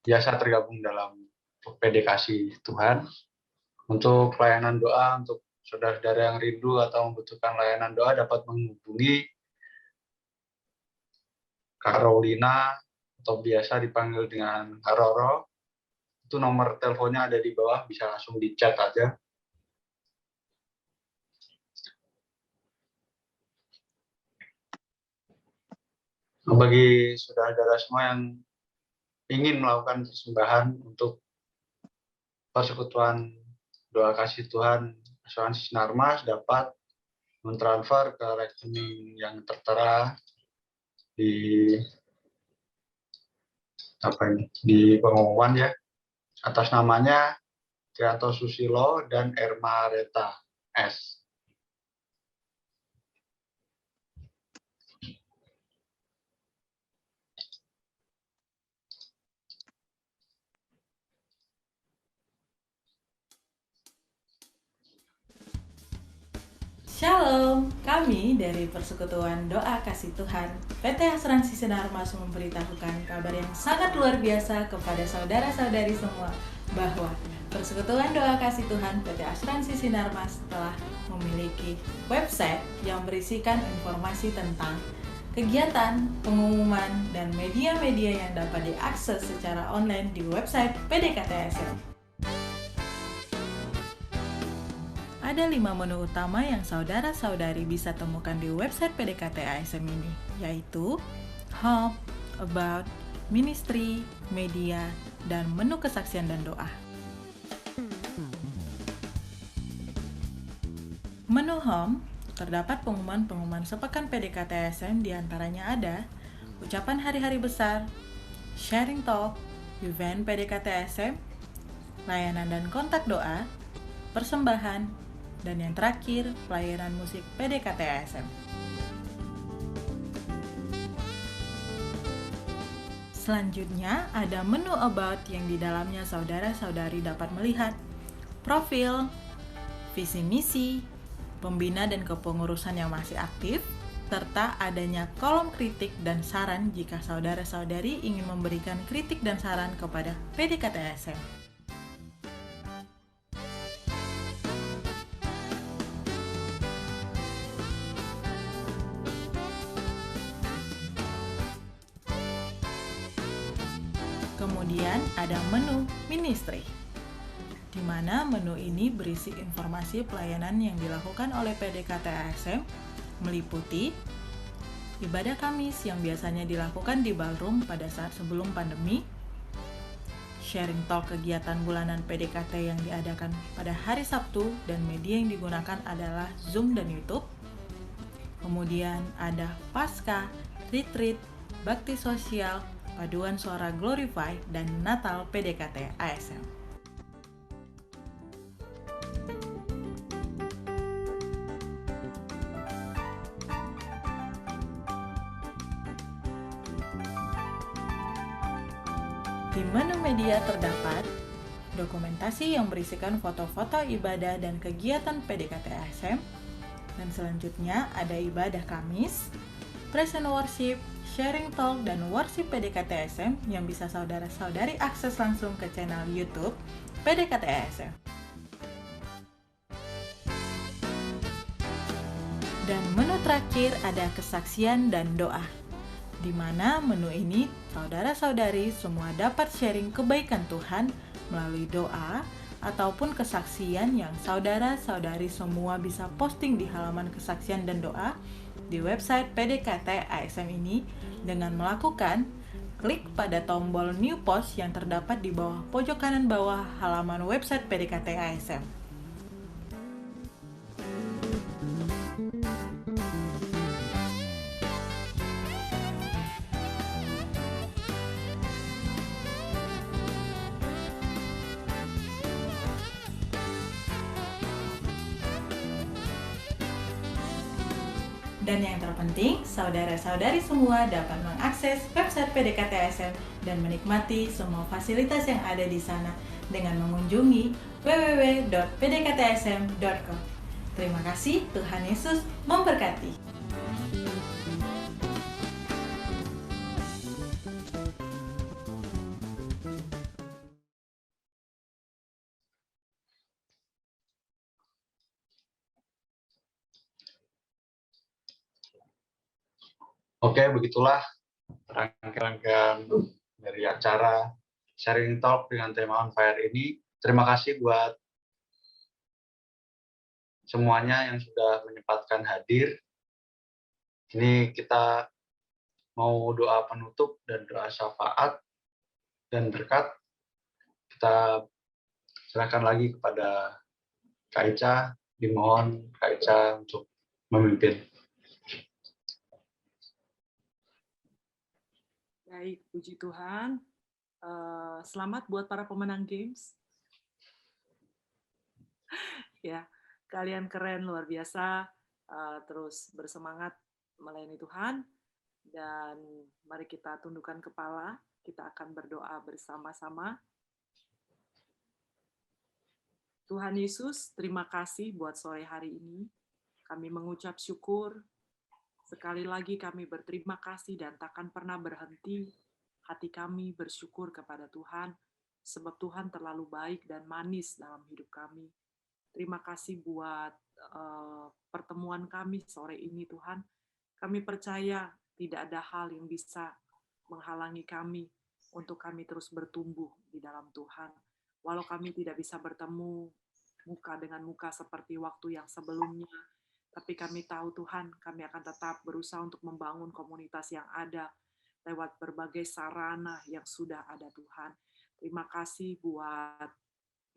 biasa tergabung dalam PDKasih Tuhan, untuk pelayanan doa untuk saudara-saudara yang rindu atau membutuhkan layanan doa dapat menghubungi Kak Raulina atau biasa dipanggil dengan Kak Roro. Itu nomor teleponnya ada di bawah, bisa langsung di chat aja. Bagi saudara-saudara semua yang ingin melakukan persembahan untuk persekutuan doa kasih Tuhan Asuransi Sinarmas dapat mentransfer ke rekening yang tertera di di pengumuman ya, atas namanya Trianto Susilo dan Erma Reta S. Shalom, kami dari Persekutuan Doa Kasih Tuhan PT Asuransi Sinarmas memberitahukan kabar yang sangat luar biasa kepada saudara-saudari semua bahwa Persekutuan Doa Kasih Tuhan PT Asuransi Sinarmas telah memiliki website yang berisikan informasi tentang kegiatan, pengumuman, dan media-media yang dapat diakses secara online di website PDKTSM. Ada 5 menu utama yang saudara-saudari bisa temukan di website PDKT ASM ini, yaitu Home, About, Ministry, Media, dan menu kesaksian dan doa. Menu Home, terdapat pengumuman-pengumuman sepekan PDKT ASM, diantaranya ada ucapan hari-hari besar, sharing talk, event PDKT ASM, layanan dan kontak doa, persembahan, dan yang terakhir, pelayanan musik PDKT ASM. Selanjutnya, ada menu About yang di dalamnya saudara-saudari dapat melihat profil, visi misi, pembina dan kepengurusan yang masih aktif, serta adanya kolom kritik dan saran jika saudara-saudari ingin memberikan kritik dan saran kepada PDKT ASM. Kemudian ada menu Ministry, di mana menu ini berisi informasi pelayanan yang dilakukan oleh PDKT ASM, meliputi ibadah Kamis yang biasanya dilakukan di ballroom pada saat sebelum pandemi, sharing talk kegiatan bulanan PDKT yang diadakan pada hari Sabtu dan media yang digunakan adalah Zoom dan YouTube. Kemudian ada Pasca, Retreat, Bakti Sosial, Paduan Suara Glorify, dan Natal PDKT ASM. Di menu media terdapat dokumentasi yang berisikan foto-foto ibadah dan kegiatan PDKT ASM, dan selanjutnya ada ibadah Kamis, praise and worship, sharing talk, dan worship PDKT ASM yang bisa saudara-saudari akses langsung ke channel YouTube PDKT ASM. Dan menu terakhir ada kesaksian dan doa, di mana menu ini saudara-saudari semua dapat sharing kebaikan Tuhan melalui doa ataupun kesaksian yang saudara-saudari semua bisa posting di halaman kesaksian dan doa di website PDKT ASM ini dengan melakukan klik pada tombol New Post yang terdapat di bawah pojok kanan bawah halaman website PDKT ASM. Dan yang terpenting, saudara-saudari semua dapat mengakses website PDKT ASM dan menikmati semua fasilitas yang ada di sana dengan mengunjungi www.pdktsm.com. Terima kasih, Tuhan Yesus memberkati. Oke, begitulah rangkaian dari acara Sharing Talk dengan tema On Fire ini. Terima kasih buat semuanya yang sudah menyempatkan hadir. Ini kita mau doa penutup dan doa syafaat dan berkat. Kita serahkan lagi kepada Kak Ica, dimohon Kak Ica untuk memimpin. Baik, puji Tuhan. Selamat buat para pemenang games. Ya, kalian keren, luar biasa. Terus bersemangat melayani Tuhan. Dan mari kita tundukkan kepala. Kita akan berdoa bersama-sama. Tuhan Yesus, terima kasih buat sore hari ini. Kami mengucap syukur. Sekali lagi kami berterima kasih dan takkan pernah berhenti. Hati kami bersyukur kepada Tuhan, sebab Tuhan terlalu baik dan manis dalam hidup kami. Terima kasih buat pertemuan kami sore ini, Tuhan. Kami percaya tidak ada hal yang bisa menghalangi kami untuk kami terus bertumbuh di dalam Tuhan. Walau kami tidak bisa bertemu muka dengan muka seperti waktu yang sebelumnya, tapi kami tahu Tuhan, kami akan tetap berusaha untuk membangun komunitas yang ada lewat berbagai sarana yang sudah ada Tuhan. Terima kasih buat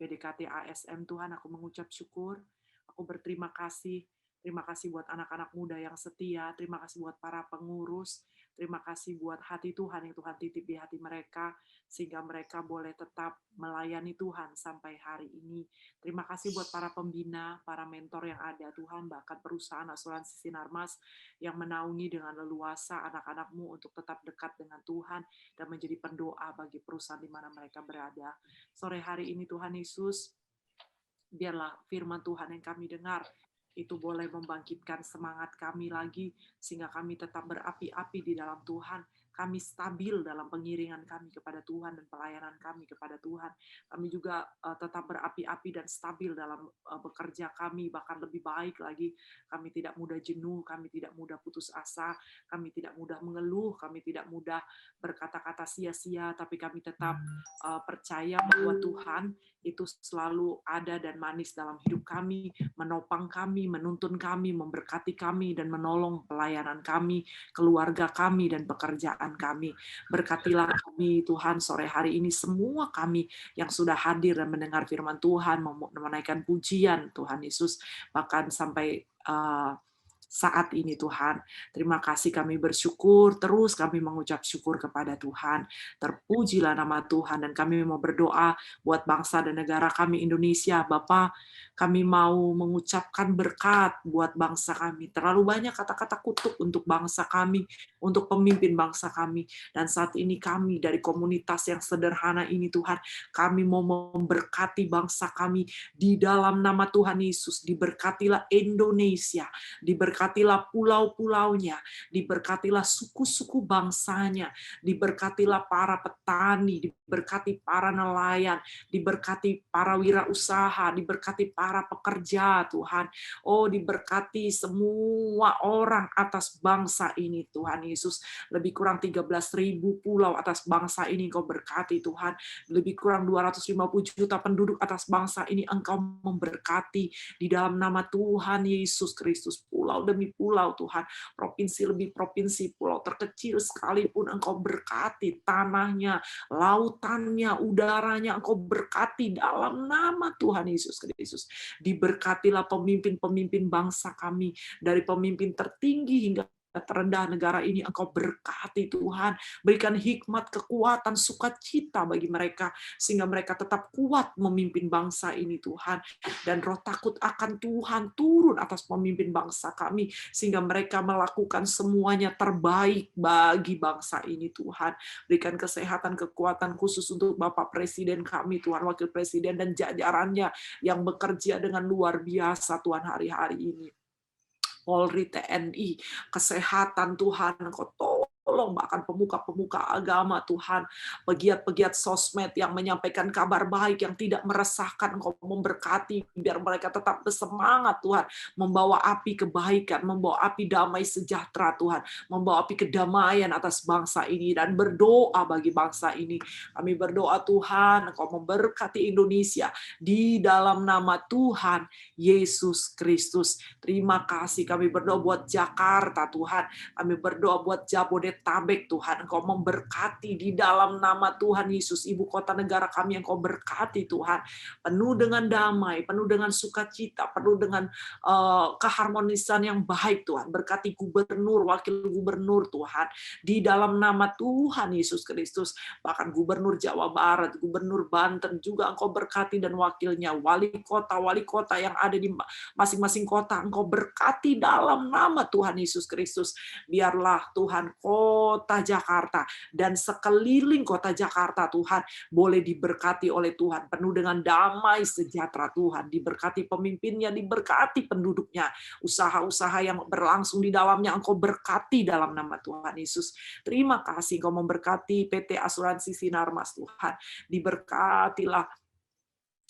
PDKT ASM Tuhan, aku mengucap syukur, aku berterima kasih. Terima kasih buat anak-anak muda yang setia, terima kasih buat para pengurus, terima kasih buat hati Tuhan yang Tuhan titip di hati mereka, sehingga mereka boleh tetap melayani Tuhan sampai hari ini. Terima kasih buat para pembina, para mentor yang ada Tuhan, bahkan perusahaan asuransi Sinarmas yang menaungi dengan leluasa anak-anak-Mu untuk tetap dekat dengan Tuhan dan menjadi pendoa bagi perusahaan di mana mereka berada. Sore hari ini Tuhan Yesus, biarlah firman Tuhan yang kami dengar itu boleh membangkitkan semangat kami lagi, sehingga kami tetap berapi-api di dalam Tuhan. Kami stabil dalam pengiringan kami kepada Tuhan dan pelayanan kami kepada Tuhan. Kami juga tetap berapi-api dan stabil dalam bekerja kami, bahkan lebih baik lagi. Kami tidak mudah jenuh, kami tidak mudah putus asa, kami tidak mudah mengeluh, kami tidak mudah berkata-kata sia-sia, tapi kami tetap percaya bahwa Tuhan itu selalu ada dan manis dalam hidup kami, menopang kami, menuntun kami, memberkati kami, dan menolong pelayanan kami, keluarga kami, dan pekerjaan kami. Berkatilah kami, Tuhan, sore hari ini, semua kami yang sudah hadir dan mendengar firman Tuhan, menaikkan pujian, Tuhan Yesus, bahkan sampai saat ini Tuhan. Terima kasih, kami bersyukur, terus kami mengucap syukur kepada Tuhan. Terpujilah nama Tuhan, dan kami mau berdoa buat bangsa dan negara kami Indonesia. Bapa, kami mau mengucapkan berkat buat bangsa kami. Terlalu banyak kata-kata kutuk untuk bangsa kami, untuk pemimpin bangsa kami. Dan saat ini kami dari komunitas yang sederhana ini Tuhan, kami mau memberkati bangsa kami di dalam nama Tuhan Yesus. Diberkatilah Indonesia, diberkatilah pulau-pulaunya, diberkatilah suku-suku bangsanya, diberkatilah para petani, diberkati para nelayan, diberkati para wirausaha, diberkati para pekerja Tuhan. Oh, diberkati semua orang atas bangsa ini Tuhan Yesus. Lebih kurang 13.000 pulau atas bangsa ini Engkau berkati Tuhan. Lebih kurang 250 juta penduduk atas bangsa ini Engkau memberkati di dalam nama Tuhan Yesus Kristus. Pulau demi pulau Tuhan, provinsi lebih provinsi, pulau terkecil sekalipun Engkau berkati tanahnya, lautannya, udaranya Engkau berkati dalam nama Tuhan Yesus Kristus. Diberkatilah pemimpin-pemimpin bangsa kami, dari pemimpin tertinggi hingga terendah negara ini Engkau berkati Tuhan, berikan hikmat, kekuatan, sukacita bagi mereka, sehingga mereka tetap kuat memimpin bangsa ini Tuhan, dan roh takut akan Tuhan turun atas pemimpin bangsa kami, sehingga mereka melakukan semuanya terbaik bagi bangsa ini Tuhan. Berikan kesehatan, kekuatan khusus untuk Bapak Presiden kami Tuhan, Wakil Presiden dan jajarannya yang bekerja dengan luar biasa Tuhan hari-hari ini. Polri, TNI, kesehatan Tuhan, Engkau tolong bahkan pemuka-pemuka agama Tuhan, pegiat-pegiat sosmed yang menyampaikan kabar baik yang tidak meresahkan, Engkau memberkati biar mereka tetap bersemangat Tuhan, membawa api kebaikan, membawa api damai sejahtera Tuhan, membawa api kedamaian atas bangsa ini, dan berdoa bagi bangsa ini. Kami berdoa Tuhan, Engkau memberkati Indonesia di dalam nama Tuhan Yesus Kristus. Terima kasih, kami berdoa buat Jakarta Tuhan, kami berdoa buat Jabodetabek Tuhan, Engkau memberkati di dalam nama Tuhan Yesus, ibu kota negara kami Engkau berkati Tuhan, penuh dengan damai, penuh dengan sukacita, penuh dengan keharmonisan yang baik Tuhan. Berkati gubernur, wakil gubernur Tuhan, di dalam nama Tuhan Yesus Kristus. Bahkan gubernur Jawa Barat, gubernur Banten juga Engkau berkati, dan wakilnya, wali kota yang ada di masing-masing kota Engkau berkati dalam nama Tuhan Yesus Kristus. Biarlah Tuhan kota Jakarta dan sekeliling kota Jakarta Tuhan boleh diberkati oleh Tuhan, penuh dengan damai sejahtera Tuhan, diberkati pemimpinnya, diberkati penduduknya, usaha-usaha yang berlangsung di dalamnya Engkau berkati dalam nama Tuhan Yesus. Terima kasih Engkau memberkati PT Asuransi Sinarmas Tuhan, diberkatilah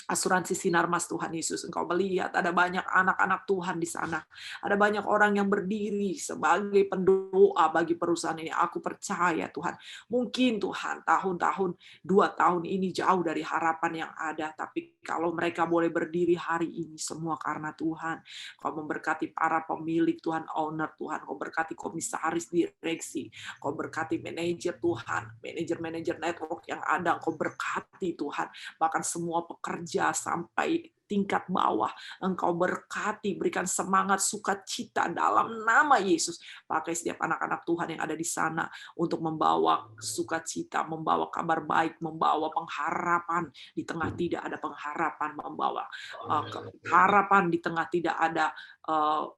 asuransi Sinarmas Tuhan Yesus. Engkau melihat ada banyak anak-anak Tuhan di sana. Ada banyak orang yang berdiri sebagai pendoa bagi perusahaan ini. Aku percaya Tuhan, mungkin Tuhan tahun-tahun, 2 tahun ini jauh dari harapan yang ada, tapi kalau mereka boleh berdiri hari ini semua karena Tuhan. Kau memberkati para pemilik Tuhan, owner Tuhan, Kau berkati komisaris direksi, Kau berkati manajer Tuhan, manajer-manajer network yang ada, Kau berkati Tuhan, bahkan semua pekerja sampai tingkat bawah, Engkau berkati, berikan semangat sukacita dalam nama Yesus. Pakai setiap anak-anak Tuhan yang ada di sana untuk membawa sukacita, membawa kabar baik, membawa pengharapan di tengah tidak ada pengharapan, membawa harapan di tengah tidak ada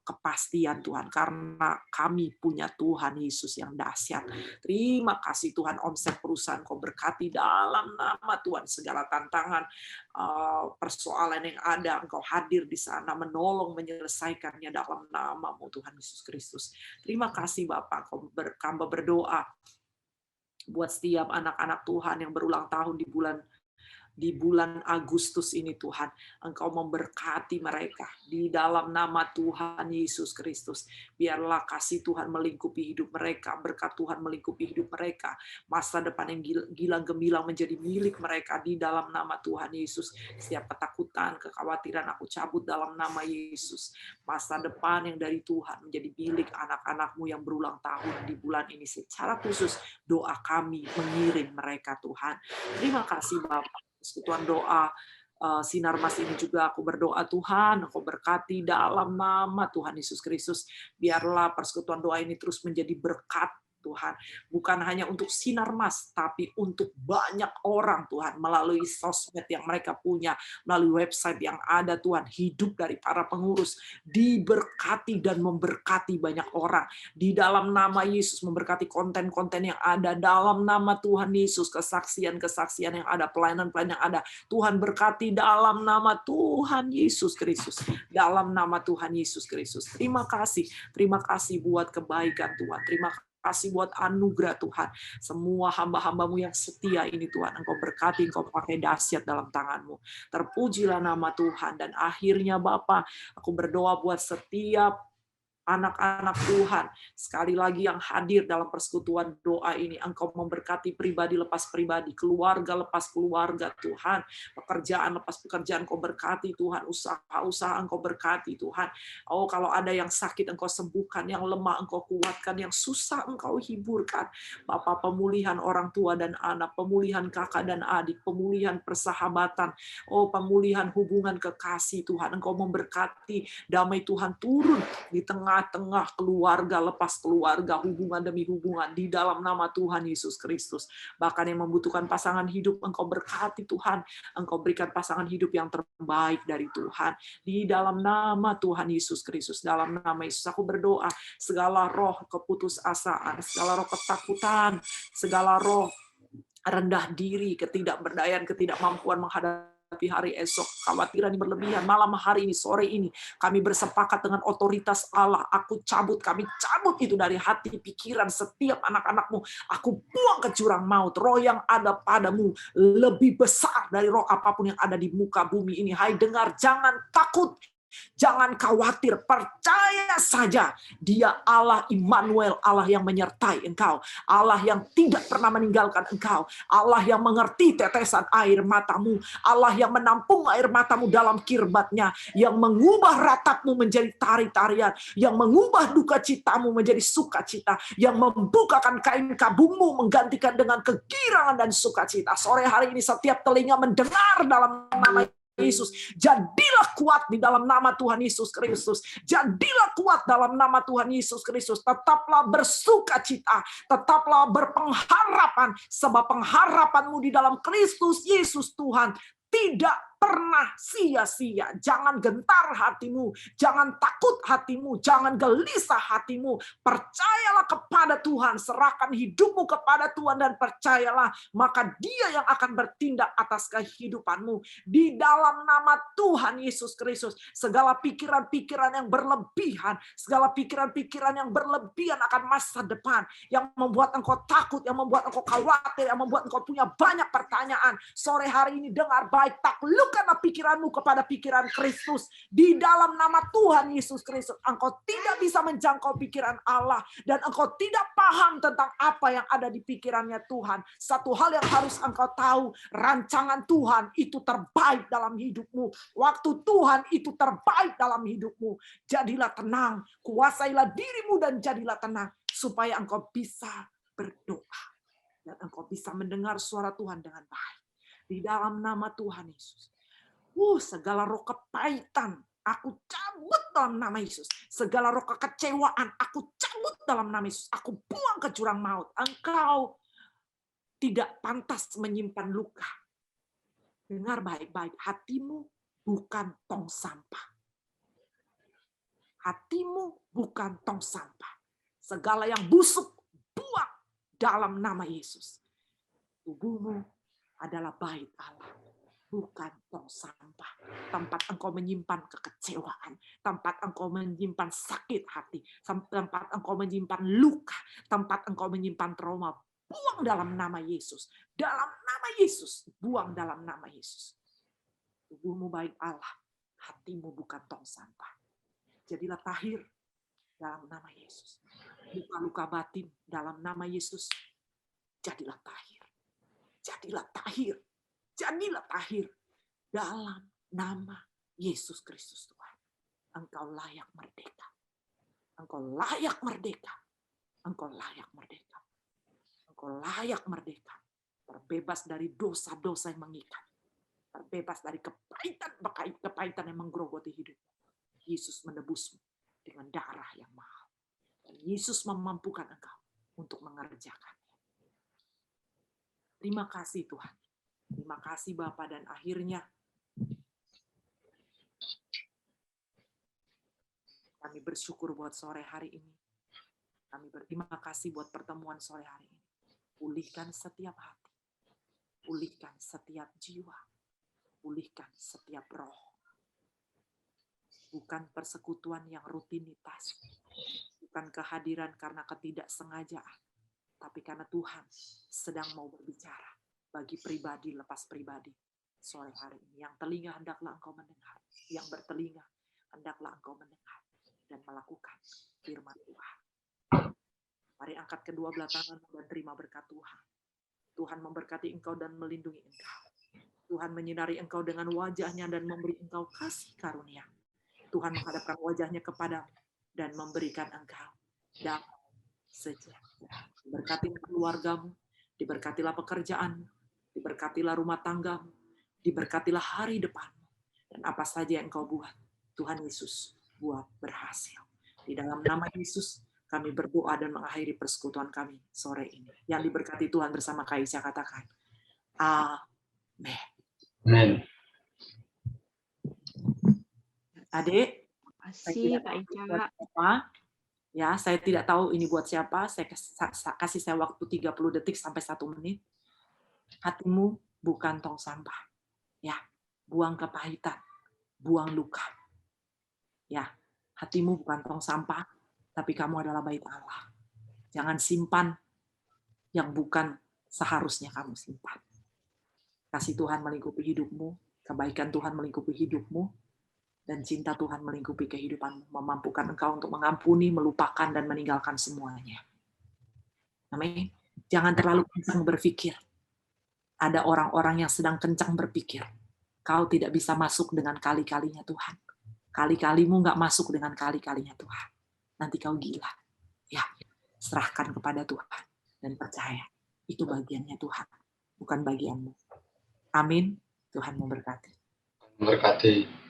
kepastian Tuhan, karena kami punya Tuhan Yesus yang dahsyat. Terima kasih Tuhan, omset perusahaan Kau berkati dalam nama Tuhan, segala tantangan, persoalan yang ada Engkau hadir di sana, menolong menyelesaikannya dalam nama-Mu Tuhan Yesus Kristus. Terima kasih Bapak, Kami berdoa buat setiap anak-anak Tuhan yang berulang tahun di bulan Agustus ini Tuhan, Engkau memberkati mereka di dalam nama Tuhan Yesus Kristus. Biarlah kasih Tuhan melingkupi hidup mereka, berkat Tuhan melingkupi hidup mereka, masa depan yang gilang gemilang menjadi milik mereka di dalam nama Tuhan Yesus. Setiap ketakutan, kekhawatiran aku cabut dalam nama Yesus. Masa depan yang dari Tuhan menjadi milik anak-anak-Mu yang berulang tahun di bulan ini. Secara khusus doa kami mengirim mereka Tuhan. Terima kasih Bapak. Persekutuan doa Sinarmas ini juga aku berdoa Tuhan, Engkau berkati dalam nama Tuhan Yesus Kristus. Biarlah persekutuan doa ini terus menjadi berkat Tuhan, bukan hanya untuk Sinarmas, tapi untuk banyak orang Tuhan, melalui sosmed yang mereka punya, melalui website yang ada Tuhan, hidup dari para pengurus diberkati dan memberkati banyak orang. Di dalam nama Yesus, memberkati konten-konten yang ada dalam nama Tuhan Yesus, kesaksian-kesaksian yang ada, pelayanan-pelayanan yang ada. Tuhan berkati dalam nama Tuhan Yesus Kristus. Dalam nama Tuhan Yesus Kristus. Terima kasih buat kebaikan Tuhan. Terima kasih buat anugerah Tuhan. Semua hamba-hamba-Mu yang setia ini Tuhan, Engkau berkati, Engkau pakai dahsyat dalam tangan-Mu. Terpujilah nama Tuhan. Dan akhirnya Bapa, aku berdoa buat setiap anak-anak Tuhan, sekali lagi yang hadir dalam persekutuan doa ini, Engkau memberkati pribadi lepas pribadi, keluarga lepas keluarga Tuhan, pekerjaan lepas pekerjaan Engkau berkati Tuhan, usaha-usaha Engkau berkati Tuhan. Oh, kalau ada yang sakit Engkau sembuhkan, yang lemah Engkau kuatkan, yang susah Engkau hiburkan. Bapa, pemulihan orang tua dan anak, pemulihan kakak dan adik, pemulihan persahabatan, oh pemulihan hubungan kekasih Tuhan, Engkau memberkati, damai Tuhan turun di tengah keluarga, lepas keluarga, hubungan demi hubungan, di dalam nama Tuhan Yesus Kristus. Bahkan yang membutuhkan pasangan hidup, Engkau berkati Tuhan, Engkau berikan pasangan hidup yang terbaik dari Tuhan, di dalam nama Tuhan Yesus Kristus. Dalam nama Yesus aku berdoa, segala roh keputusasaan, segala roh ketakutan, segala roh rendah diri, ketidakberdayaan, ketidakmampuan menghadapi menghadapi hari esok. Khawatiran yang berlebihan. Malam hari ini, sore ini, kami bersepakat dengan otoritas Allah. Kami cabut itu dari hati, pikiran setiap anak-anakmu. Aku buang ke jurang maut. Roh yang ada padamu lebih besar dari roh apapun yang ada di muka bumi ini. Hai dengar, jangan takut. Jangan khawatir, percaya saja. Dia Allah Immanuel, Allah yang menyertai engkau. Allah yang tidak pernah meninggalkan engkau. Allah yang mengerti tetesan air matamu. Allah yang menampung air matamu dalam kirbatnya. Yang mengubah ratapmu menjadi tari-tarian. Yang mengubah duka citamu menjadi sukacita. Yang membukakan kain kabungmu menggantikan dengan kegirangan dan sukacita. Sore hari ini setiap telinga mendengar dalam nama Yesus, jadilah kuat di dalam nama Tuhan Yesus Kristus. Jadilah kuat dalam nama Tuhan Yesus Kristus. Tetaplah bersukacita, tetaplah berpengharapan, sebab pengharapanmu di dalam Kristus Yesus Tuhan tidak pernah sia-sia. Jangan gentar hatimu, jangan takut hatimu, jangan gelisah hatimu. Percayalah kepada Tuhan, serahkan hidupmu kepada Tuhan dan percayalah, maka Dia yang akan bertindak atas kehidupanmu. Di dalam nama Tuhan Yesus Kristus, segala pikiran-pikiran yang berlebihan, segala pikiran-pikiran yang berlebihan akan masa depan, yang membuat engkau takut, yang membuat engkau khawatir, yang membuat engkau punya banyak pertanyaan, sore hari ini dengar baik, taklukkanlah pikiranmu kepada pikiran Kristus. Di dalam nama Tuhan Yesus Kristus, engkau tidak bisa menjangkau pikiran Allah, dan engkau tidak paham tentang apa yang ada di pikirannya Tuhan. Satu hal yang harus engkau tahu, rancangan Tuhan itu terbaik dalam hidupmu. Waktu Tuhan itu terbaik dalam hidupmu. Jadilah tenang, kuasailah dirimu dan jadilah tenang, supaya engkau bisa berdoa. Dan engkau bisa mendengar suara Tuhan dengan baik. Di dalam nama Tuhan Yesus. Segala roh kepahitan, aku cabut dalam nama Yesus. Segala roh kekecewaan, aku cabut dalam nama Yesus. Aku buang ke jurang maut. Engkau tidak pantas menyimpan luka. Dengar baik-baik, hatimu bukan tong sampah. Hatimu bukan tong sampah. Segala yang busuk, buang dalam nama Yesus. Tubuhmu adalah bait Allah, bukan tong sampah. Tempat engkau menyimpan kekecewaan, tempat engkau menyimpan sakit hati, tempat engkau menyimpan luka, tempat engkau menyimpan trauma, buang dalam nama Yesus. Dalam nama Yesus, buang dalam nama Yesus. Tubuhmu bait Allah, hatimu bukan tong sampah. Jadilah tahir dalam nama Yesus. Luka-luka batin dalam nama Yesus, jadilah tahir. Jadilah tahir. Jadilah tahir dalam nama Yesus Kristus Tuhan. Engkau layak merdeka. Engkau layak merdeka. Engkau layak merdeka. Engkau layak merdeka. Terbebas dari dosa-dosa yang mengikat. Terbebas dari kepahitan yang menggerogoti hidup. Yesus menebusmu dengan darah yang mahal. Dan Yesus memampukan engkau untuk mengerjakan. Terima kasih Tuhan. Terima kasih Bapa, dan akhirnya kami bersyukur buat sore hari ini. Kami berterima kasih buat pertemuan sore hari ini. Pulihkan setiap hati. Pulihkan setiap jiwa. Pulihkan setiap roh. Bukan persekutuan yang rutinitas. Bukan kehadiran karena ketidaksengajaan. Tapi karena Tuhan sedang mau berbicara bagi pribadi lepas pribadi sore hari ini. Yang telinga hendaklah engkau mendengar. Yang bertelinga hendaklah engkau mendengar dan melakukan firman Tuhan. Mari angkat kedua belah tanganmu dan terima berkat Tuhan. Tuhan memberkati engkau dan melindungi engkau. Tuhan menyinari engkau dengan wajahnya dan memberi engkau kasih karunia. Tuhan menghadapkan wajahnya kepadamu dan memberikan engkau damai sejahtera. Diberkatilah keluargamu, diberkatilah pekerjaanmu, diberkatilah rumah tanggamu, diberkatilah hari depanmu. Dan apa saja yang engkau buat, Tuhan Yesus buat berhasil. Di dalam nama Yesus, kami berdoa dan mengakhiri persekutuan kami sore ini. Yang diberkati Tuhan bersama Kaisya, katakan, amin. Amin. Adik, Terima kasih Kak Ica. Ya, saya tidak tahu ini buat siapa. Saya kasih saya waktu 30 detik sampai 1 menit. Hatimu bukan tong sampah. Ya, buang kepahitan, buang luka. Ya, hatimu bukan tong sampah, tapi kamu adalah bait Allah. Jangan simpan yang bukan seharusnya kamu simpan. Kasih Tuhan melingkupi hidupmu, kebaikan Tuhan melingkupi hidupmu, dan cinta Tuhan melingkupi kehidupanmu, memampukan engkau untuk mengampuni, melupakan, dan meninggalkan semuanya. Amin. Jangan terlalu kencang berpikir. Ada orang-orang yang sedang kencang berpikir. Kau tidak bisa masuk dengan kali-kalinya Tuhan. Kali-kalimu nggak masuk dengan kali-kalinya Tuhan. Nanti kau gila. Ya, serahkan kepada Tuhan dan percaya. Itu bagiannya Tuhan, bukan bagianmu. Amin. Tuhan memberkati. Berkati.